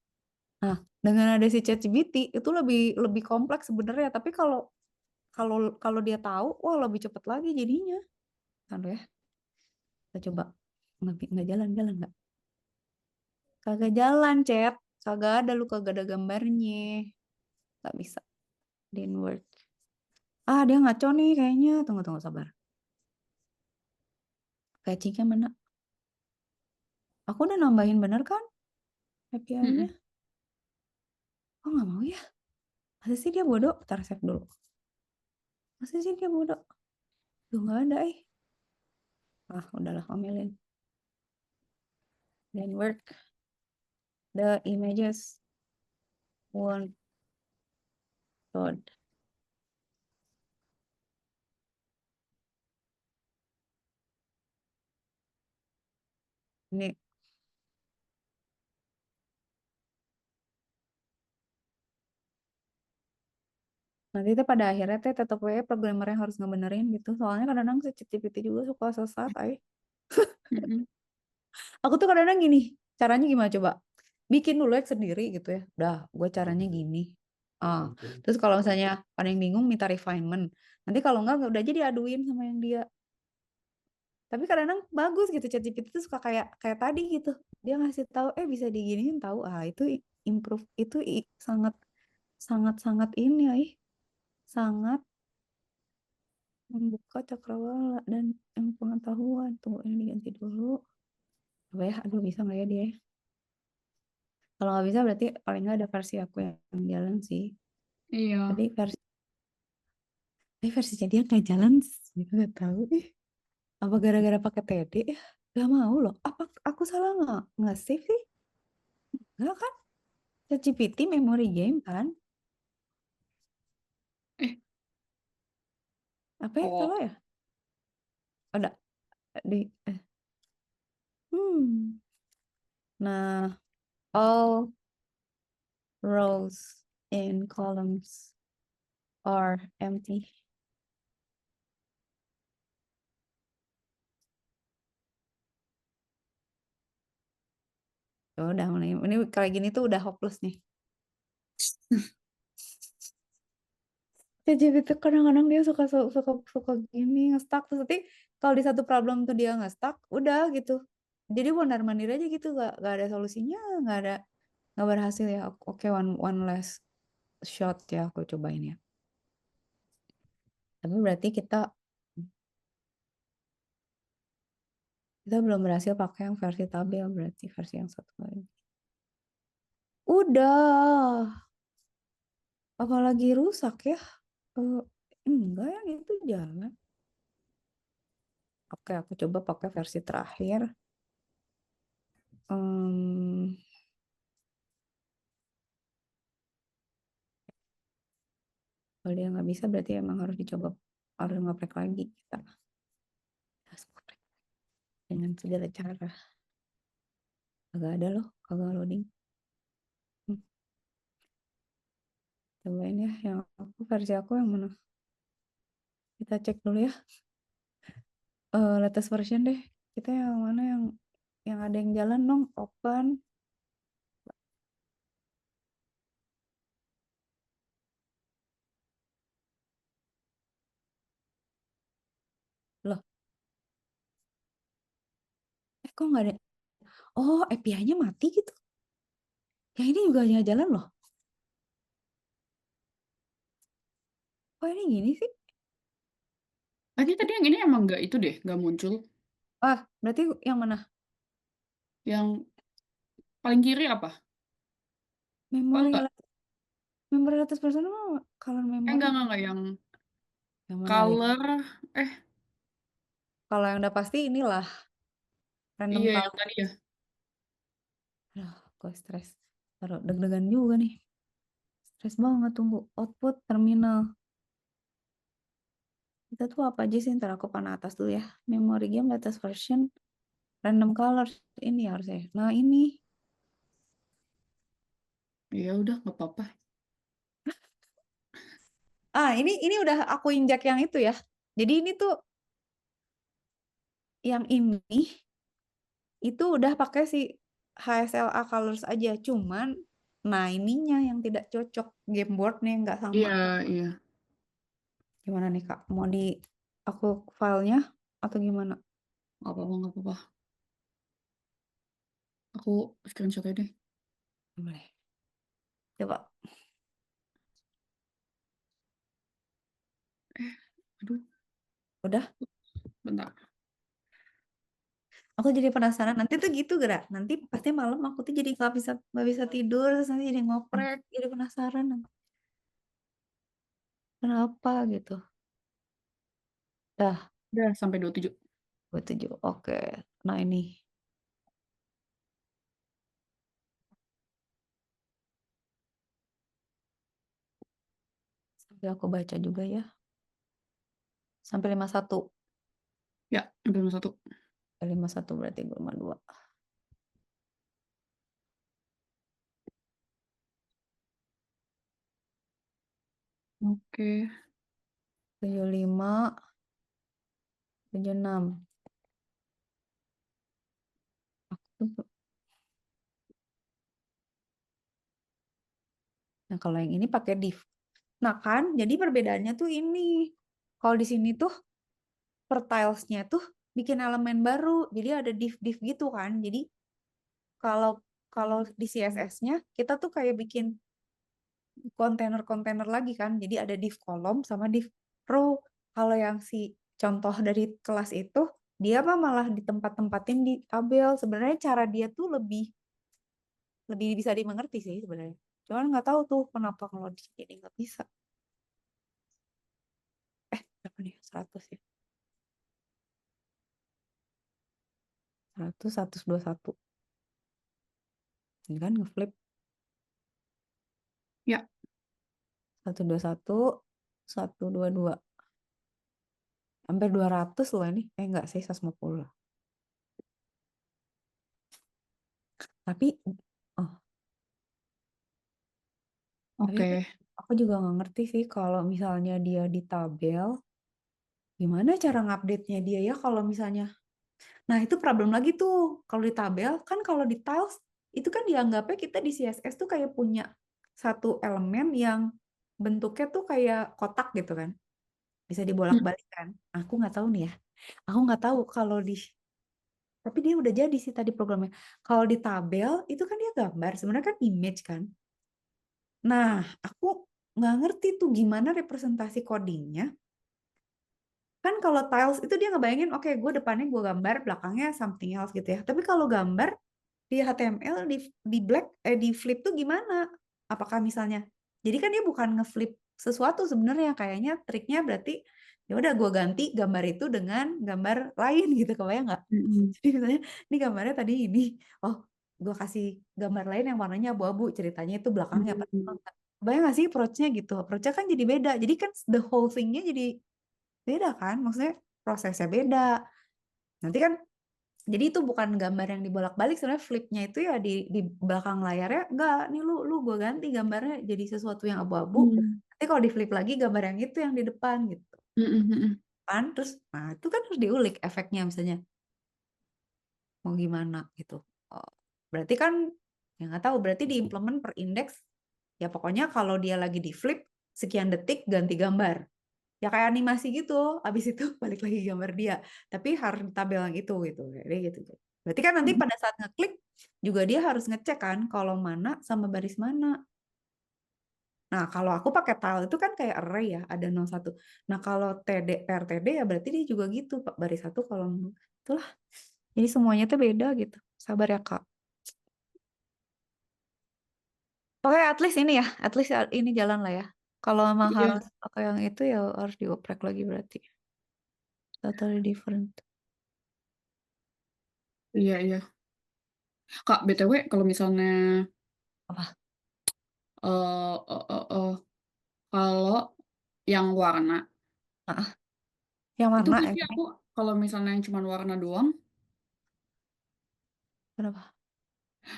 Nah, dengan ada si ChatGPT itu lebih kompleks sebenarnya, tapi kalau kalau dia tahu, wah lebih cepat lagi jadinya. Kan ya. Kita coba. Nggak jalan nggak? Kagak jalan, chat. Kagak ada gambarnya. Nggak bisa. Didn't work. Dia ngaco nih kayaknya. Tunggu sabar. Fetching-nya mana? Aku udah nambahin bener kan API-nya? Oh nggak mau ya? Masa sih dia bodoh? Ntar save dulu. Masa sih dia bodoh? Tuh nggak ada udahlah omelin. Didn't work. The images won't load. Ini nanti tuh pada akhirnya teh tetap aja programmer yang harus ngebenerin gitu. Soalnya kadang-kadang si ChatGPT juga suka sesat, ay. Mm-mm. Aku tuh kadang-kadang gini, caranya gimana coba? Bikin dulu yang sendiri gitu ya. Udah, gue caranya gini. Terus kalau misalnya ada yang bingung minta refinement. Nanti kalau enggak udah jadi aduin sama yang dia. Tapi kadang-kadang bagus gitu ChatGPT itu suka kayak kayak tadi gitu. Dia ngasih tahu bisa diginiin tahu. Itu improve itu sangat sangat sangat ini ya, sangat membuka cakrawala dan yang pengetahuan. Tunggu ini diganti dulu. Coba ya, aduh bisa nggak ya dia? Kalau nggak bisa berarti paling nggak ada versi aku yang jalan sih. Iya. Tadi versinya dia nggak jalan, gitu nggak tahu. Apa gara-gara pakai TD ya? Gak mau loh. Apa aku salah nggak save sih? Nggak kan? ChatGPT memory game kan? Eh, Apa ya oh, salah ya? Ada di hmm. Nah, all rows in columns are empty. Udah mulai. Ini kayak gini tuh udah hopeless nih. ChatGPT kadang-kadang dia suka suka suka gini nge-stuck terus nanti kalau di satu problem tuh dia nge-stuck udah gitu. Jadi mondar mandir aja gitu gak ada solusinya, nggak berhasil ya. Oke, one last shot ya aku cobain ya. Tapi berarti kita belum berhasil pakai yang versi tabel, berarti versi yang satu lagi. Udah, apalagi rusak ya? Eh, enggak yang itu jalan. Oke, aku coba pakai versi terakhir. Em, Kalau dia nggak bisa berarti emang harus dicoba, harus ngoprek lagi kita. Harus ngoprek dengan segala cara. Kagak ada loh, kagak loading. Hmm, Cobain ya, yang versi aku yang mana? Kita cek dulu ya. Latest version deh. Kita yang mana yang ada yang jalan dong, open. Loh, kok nggak ada? Oh, API-nya mati gitu. Yang ini juga nggak jalan loh. Kok ini gini sih? tadi yang ini emang nggak itu deh, nggak muncul. Berarti yang mana? Yang paling kiri apa? Oh Memori enggak, memori latest version color memory enggak, yang yang mana lagi? color, eh, Kalau yang udah pasti inilah random iya yang color. tadi ya. Gue stres. Taruh deg-degan juga nih. Stres banget tunggu output terminal. Kita tuh apa aja sih? Ntar aku panah atas dulu ya. Memory game latest version random colors ini harusnya. Nah ini. Ya udah, nggak apa-apa. Ini udah aku injak yang itu ya. Jadi ini tuh yang ini itu udah pakai si HSLA colors aja. Cuman nah ininya yang tidak cocok, game boardnya nggak sama. Iya, iya. Gimana nih Kak? Mau di aku filenya atau gimana? Nggak apa-apa, nggak apa-apa. Aku screenshot aja deh. Boleh. Coba. Aduh, Udah. bentar. Aku jadi penasaran. Nanti tuh gitu gerak. Nanti pasti malam aku tuh jadi nggak bisa tidur. Terus nanti jadi ngoprek. Jadi penasaran. Kenapa gitu? Dah. Udah sampai 27. 27. Oke. Nah ini. Ya aku baca juga ya. Sampai 51. Ya, belum satu. 51 berarti 52. Oke. 75, 76. Nah, kalau yang ini pakai div. Nah, kan jadi perbedaannya tuh ini. Kalau di sini tuh per tilesnya tuh bikin elemen baru. Jadi ada div-div gitu kan. Jadi kalau kalau di CSS-nya kita tuh kayak bikin kontainer-kontainer lagi kan. Jadi ada div kolom sama div row. Kalau yang si contoh dari kelas itu, dia mah malah ditempat-tempatin di tabel. Sebenarnya cara dia tuh lebih bisa dimengerti sih sebenarnya. Cuman nggak tahu tuh kenapa kalau di sini nggak bisa. Berapa nih? 100 ya. 100, 121. Ini kan ngeflip. Ya. 121, 122. Hampir 200 loh ini. Enggak sih, 150 lah. Tapi, oh, tapi Oke. aku juga nggak ngerti sih kalau misalnya dia di tabel, gimana cara ngupdate-nya dia ya kalau misalnya. Nah, itu problem lagi tuh. Kalau di tabel, kan kalau di tiles, itu kan dianggapnya kita di CSS tuh kayak punya satu elemen yang bentuknya tuh kayak kotak gitu kan. Bisa dibolak-balik kan. Aku nggak tahu nih ya. Aku nggak tahu kalau di. Tapi dia udah jadi sih tadi programnya. Kalau di tabel, itu kan dia gambar. Sebenarnya kan image kan. Nah, aku nggak ngerti tuh gimana representasi codingnya. Kan kalau tiles itu dia ngebayangin, oke, gue depannya gue gambar, belakangnya something else gitu ya. Tapi kalau gambar di HTML di flip tuh gimana? Apakah misalnya, jadi kan dia bukan ngeflip sesuatu sebenarnya, kayaknya triknya berarti ya udah gue ganti gambar itu dengan gambar lain gitu, kebayang nggak? Jadi misalnya ini gambarnya tadi ini, oh gue kasih gambar lain yang warnanya abu-abu, ceritanya itu belakangnya apa? Kebayang nggak sih approach-nya gitu? Approach-nya kan jadi beda. Jadi kan the whole thing-nya jadi beda kan? Maksudnya prosesnya beda. Nanti kan jadi itu bukan gambar yang dibolak-balik, sebenarnya flipnya itu ya di belakang layarnya enggak, nih lu gue ganti gambarnya jadi sesuatu yang abu-abu. Nanti kalau di flip lagi gambar yang itu yang di depan gitu. Kan terus nah itu kan harus diulik efeknya misalnya mau gimana gitu. Oh, berarti kan ya nggak tahu, berarti diimplement per indeks ya pokoknya kalau dia lagi di flip sekian detik ganti gambar. Ya kayak animasi gitu, habis itu balik lagi gambar dia. Tapi harus di tabel yang itu gitu. Jadi gitu. Berarti kan nanti pada saat ngeklik juga dia harus ngecek kan kolom mana sama baris mana. Nah, kalau aku pakai tile itu kan kayak array ya, ada 01. Nah, kalau TD per TD ya berarti dia juga gitu, Pak. Baris 1 kolom 2. Itulah. Jadi semuanya tuh beda gitu. Sabar ya, Kak. Oke, at least ini ya, at least ini jalan lah ya. Kalau emang Iya, harus pakai yang itu ya harus dioprek lagi berarti. Totally different. iya, iya. Kak, BTW kalau misalnya Apa? eh eh eh, eh, kalau yang warna Ah, yang itu warna pasti ini. aku kalau misalnya yang cuma warna doang. Kenapa?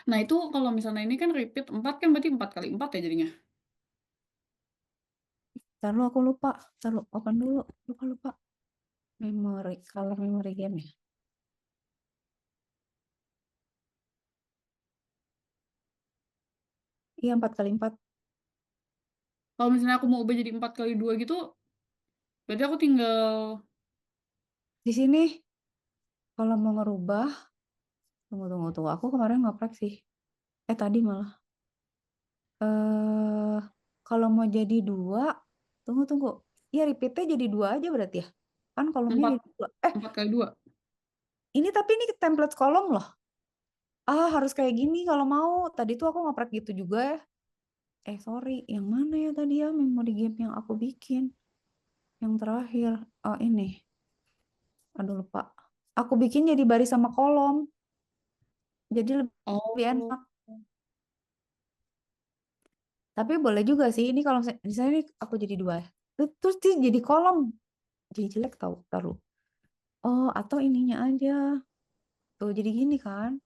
Nah, itu kalau misalnya ini kan repeat 4 kan berarti 4 kali 4 ya jadinya. Lalu aku lupa. Lalu open dulu. Lupa. Memory, color memory game ya. Iya, 4 kali 4. Kalau misalnya aku mau ubah jadi 4 kali 2 gitu, berarti aku tinggal Di sini, kalau mau ngerubah, tunggu. Aku kemarin ngoprek sih. Tadi malah. Kalau mau jadi 2, tunggu. Iya, repeatnya jadi 2 aja berarti ya. Kan kolomnya 4 jadi 2. 4 kali 2. Tapi ini template kolom loh. Harus kayak gini kalau mau. Tadi tuh aku ngoprek gitu juga ya. Sorry. Yang mana ya tadi ya memory game yang aku bikin? Yang terakhir. Ini. Aduh, lupa. Aku bikin jadi baris sama kolom. Jadi lebih Oh. enak. Tapi boleh juga sih. Ini kalau misalnya ini aku jadi 2 ya. Terus dia jadi kolom, jadi jelek tau, taruh. Oh, atau ininya aja. Tuh jadi gini kan.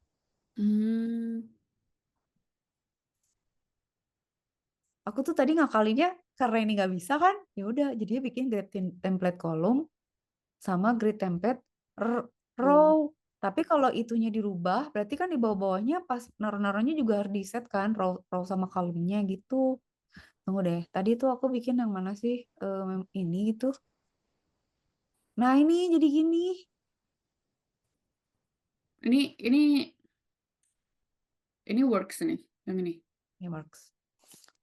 Hmm. Aku tuh tadi ngakalinnya karena ini nggak bisa kan, ya udah jadinya bikin grid template kolom sama grid template Oh. row. Tapi kalau itunya dirubah, berarti kan di bawah-bawahnya pas naruh-naruhnya juga harus di set kan, row sama kolomnya gitu. Tunggu deh, tadi tuh aku bikin yang mana sih? Ini gitu. Nah ini jadi gini. Ini works nih, yang ini. Ini works.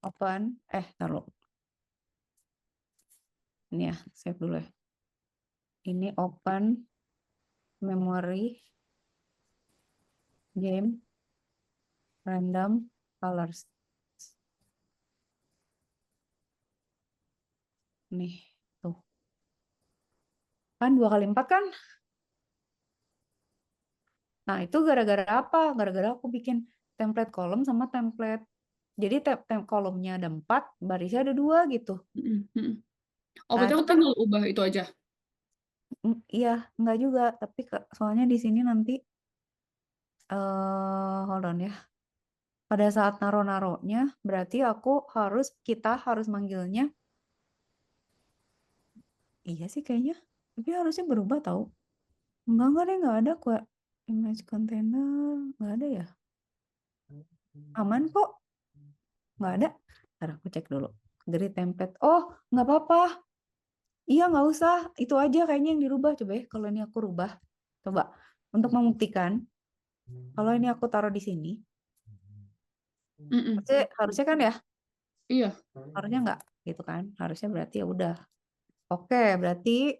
Open. Taruh. Ini ya, save dulu ya. Ini open memory game random colors. Nih, tuh. Kan 2 kali 4 kan? Nah, itu gara-gara apa? Gara-gara aku bikin template kolom sama template. Jadi kolomnya ada 4, barisnya ada 2 gitu. Oh, Nah, berarti itu aku kan tinggal ubah itu aja. iya, enggak juga, tapi soalnya di sini nanti hold on ya. Pada saat naro-naronya, berarti kita harus manggilnya. Iya sih kayaknya. Tapi harusnya berubah tahu. Enggak deh, enggak ada kok. Image container, enggak ada ya. Aman kok, enggak ada. Ntar aku cek dulu. Grid template. Oh, nggak apa-apa. Iya, nggak usah. Itu aja kayaknya yang dirubah. Coba ya, kalau ini aku rubah. Coba. Untuk membuktikan. Kalau ini aku taruh di sini. Harusnya kan ya? Iya. Harusnya nggak. Gitu kan. Harusnya berarti ya udah. Oke, berarti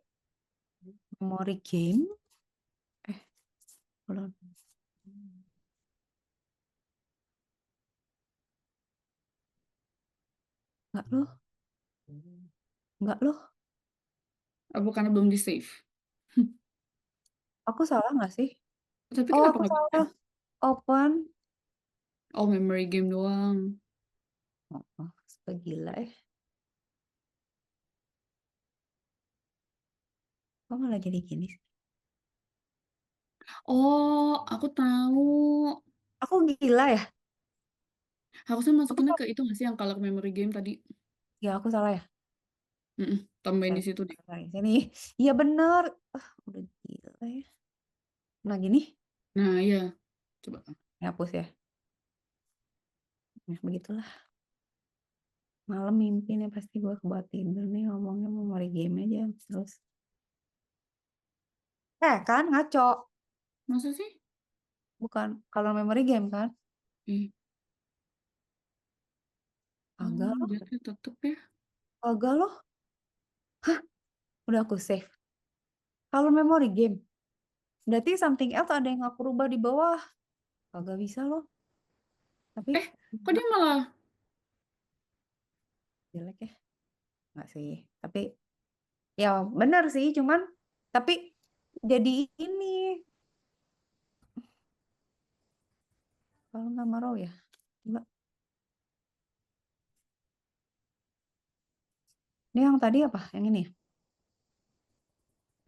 memory game. Hold on. Nggak loh. Nggak loh. Apa karena belum di-save? Aku salah nggak sih? Tapi Oh, kenapa aku nggak bisa? salah. Open. Oh, memory game doang. Oh, gila ya. Kok malah jadi gini sih? Oh, aku tahu. Aku gila ya? Harusnya Aku masukinnya ke itu nggak sih yang color memory game tadi? Ya, aku salah ya? Tambahin di situ deh. Salah ya. Sini. Iya bener. Udah gila ya. Nah gini. Nah, iya. Coba. Ini hapus ya. Nah, begitulah. Malam mimpi nih pasti gue kebuat tidur nih ngomongnya memori game aja. Terus. Kan ngaco. Masa sih? Bukan. Kalau memory game kan. Ih. Agak Oh, loh. jatuh tetep ya. Agak loh. Udah aku save. Kalau memory game. Berarti something else ada yang aku rubah di bawah. Agak bisa loh. Tapi Kok dia malah jelek ya. Nggak sih. Tapi ya benar sih. Cuman. Tapi jadi ini. Kalau nggak marau ya. Coba. Ini yang tadi apa? Yang ini ya?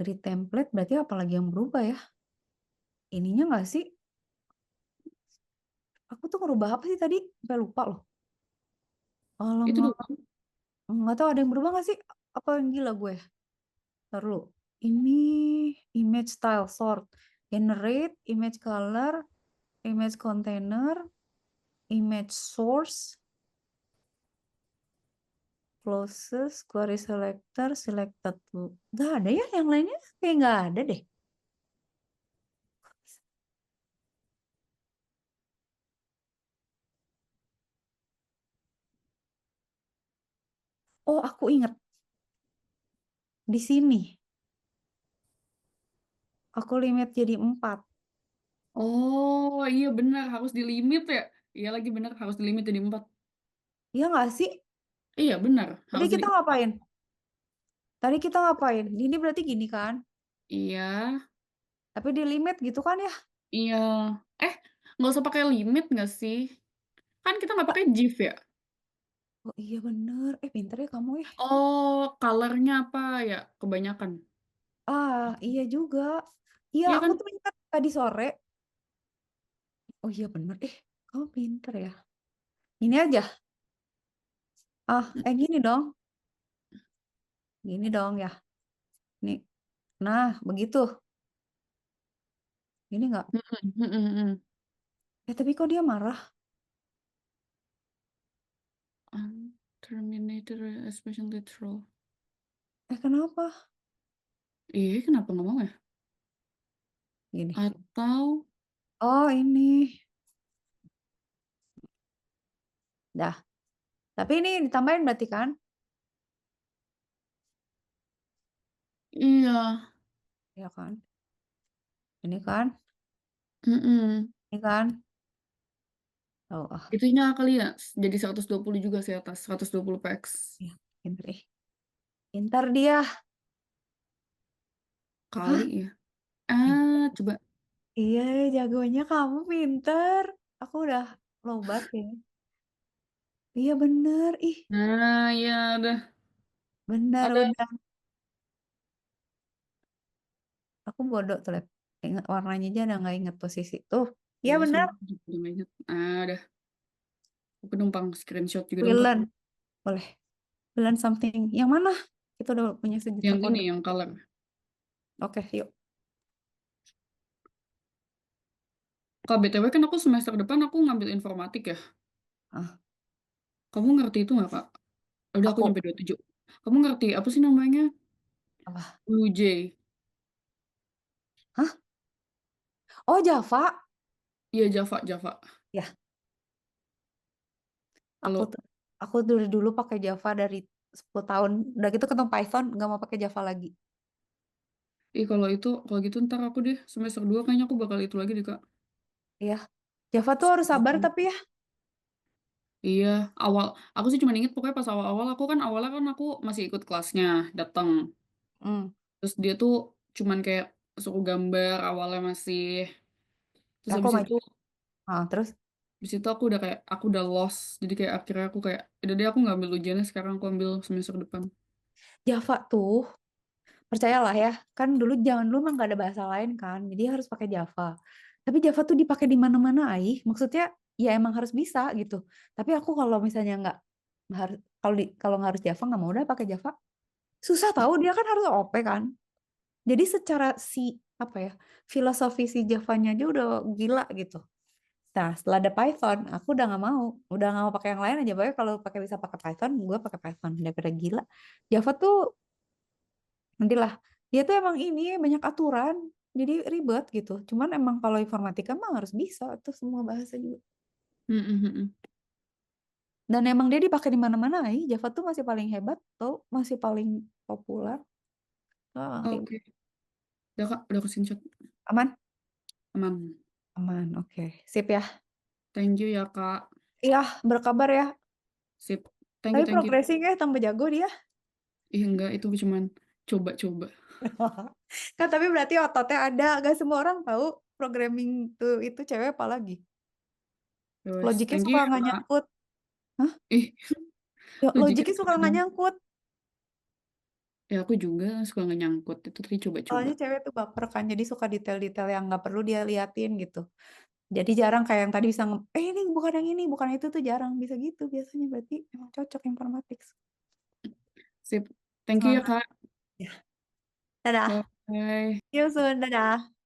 Dari template berarti apalagi yang berubah ya? Ininya nggak sih? Aku tuh ngerubah apa sih tadi? Sampai lupa loh. itu Alamak. doang? Nggak tahu ada yang berubah nggak sih? Apa yang gila gue? Ntar lu. Ini image style sort. Generate, image color, image container, image source, closest, query selector, selected. Nggak ada ya yang lainnya? Kayak nggak ada deh. Oh, aku ingat. Di sini. Aku limit jadi 4. Oh, iya benar, harus di limit ya. Iya lagi benar, harus di limit jadi 4. Iya nggak sih? Iya benar, Tadi harus kita jadi. ngapain? Tadi kita ngapain? Ini berarti gini kan? Iya, Tapi di limit gitu kan ya? iya. Nggak usah pakai limit nggak sih? Kan kita nggak pakai GIF ya? Oh iya bener. Pinter ya kamu ya. Oh, color-nya apa ya? Kebanyakan. Iya juga. Iya, Iya aku kan? tuh ingat tadi sore. Oh iya bener. Kamu pinter ya. Ini aja. Gini dong. Gini dong ya. Nih. Nah, begitu. Ini nggak? Mm-mm, mm-mm, mm. Tapi kok dia marah? Terminator especially troll. Kenapa? Kenapa nggak mau ya? Gini. Atau Oh, ini. Dah. Tapi ini ditambahin berarti kan? iya, Ya kan? Ini kan? mm-mm. Ini kan? Oh, Itunya kali ya, jadi 120 juga sih atas 120 px. ya. Pinter. Pintar dia. Kali Hah? ya. Pintar. Coba. Iya, jagonya kamu pinter. Aku udah lobat ya. Iya bener. Nah, ya udah. Bener Ada udah. Aku bodoh tuh, Lep. Ingat warnanya aja udah nggak inget posisi. Tuh. Iya ya bener. sumpah udah nggak inget. Ada. Aku numpang screenshot juga dong, Kak. Villain. Boleh. Villain something. Yang mana? Kita udah punya sejuta Yang ini kode. yang color. Oke, yuk. Kak, BTW kan aku semester depan aku ngambil informatik ya. Ah, Kamu ngerti itu nggak, Kak? Udah aku aku nyampe 27. Kamu ngerti apa sih namanya? apa? Blue Jay. Hah? Oh, Java. Iya, Java, Java. Ya, aku Kalau tuh aku dari dulu pakai Java dari 10 tahun. Udah gitu ketemu Python, nggak mau pakai Java lagi. kalau gitu ntar aku deh semester 2 kayaknya aku bakal itu lagi deh, Kak. Iya. Java tuh harus sabar tapi ya. Iya, aku sih cuma inget pokoknya pas awal-awal awalnya kan aku masih ikut kelasnya, datang. Hmm. Terus dia tuh cuman kayak suruh gambar awalnya masih. Terus Aku nggak. Terus habis itu aku udah lost. Jadi kayak akhirnya aku kayak, udah deh aku nggak ambil ujiannya sekarang aku ambil semester depan. Java tuh percayalah ya, kan dulu zaman dulu emang gak ada bahasa lain kan, jadi harus pakai Java. Tapi Java tuh dipakai di mana-mana, maksudnya ya emang harus bisa gitu. Tapi aku kalau misalnya nggak harus, kalau nggak harus Java nggak mau udah pakai Java. Susah tahu dia kan harus OP kan. Jadi secara apa ya, filosofi si Javanya aja udah gila gitu. Nah setelah ada Python, aku udah nggak mau pakai yang lain aja. Pokoknya kalau bisa pakai Python, gue pakai Python daripada gila. Java tuh nantilah dia tuh emang ini banyak aturan jadi ribet gitu, cuman emang kalau informatika mah harus bisa tuh semua bahasa juga, Mm, mm, mm, mm. dan emang dia dipakai di mana-mana. Java tuh masih paling hebat tuh, masih paling populer. Ribet. Oke, udah Kak, udah ke screenshot. Aman. Aman. Aman, oke. Sip ya. Thank you ya Kak. Iya, berkabar ya. Sip. Thank Tapi you, thank you. progressing tambah jago dia. Enggak, itu cuman coba-coba. Kan tapi berarti ototnya ada, gak semua orang tahu programming tuh itu cewek apalagi Ya wes, logiknya thank you suka ya nggak Kak. nyangkut. Hah? Ih, Ya, logiknya logiknya suka nggak kadang. nyangkut. Ya aku juga suka nggak nyangkut. Itu tadi coba-coba. Soalnya cewek tuh baper kan, jadi suka detail-detail yang nggak perlu dia liatin gitu. Jadi jarang kayak yang tadi bisa, ini bukan yang ini, bukan itu tuh jarang bisa gitu biasanya. Berarti emang cocok informatik. Sip. Thank you ya Semangat. Kak. Ya. Dadah. Bye. See you soon. Dadah.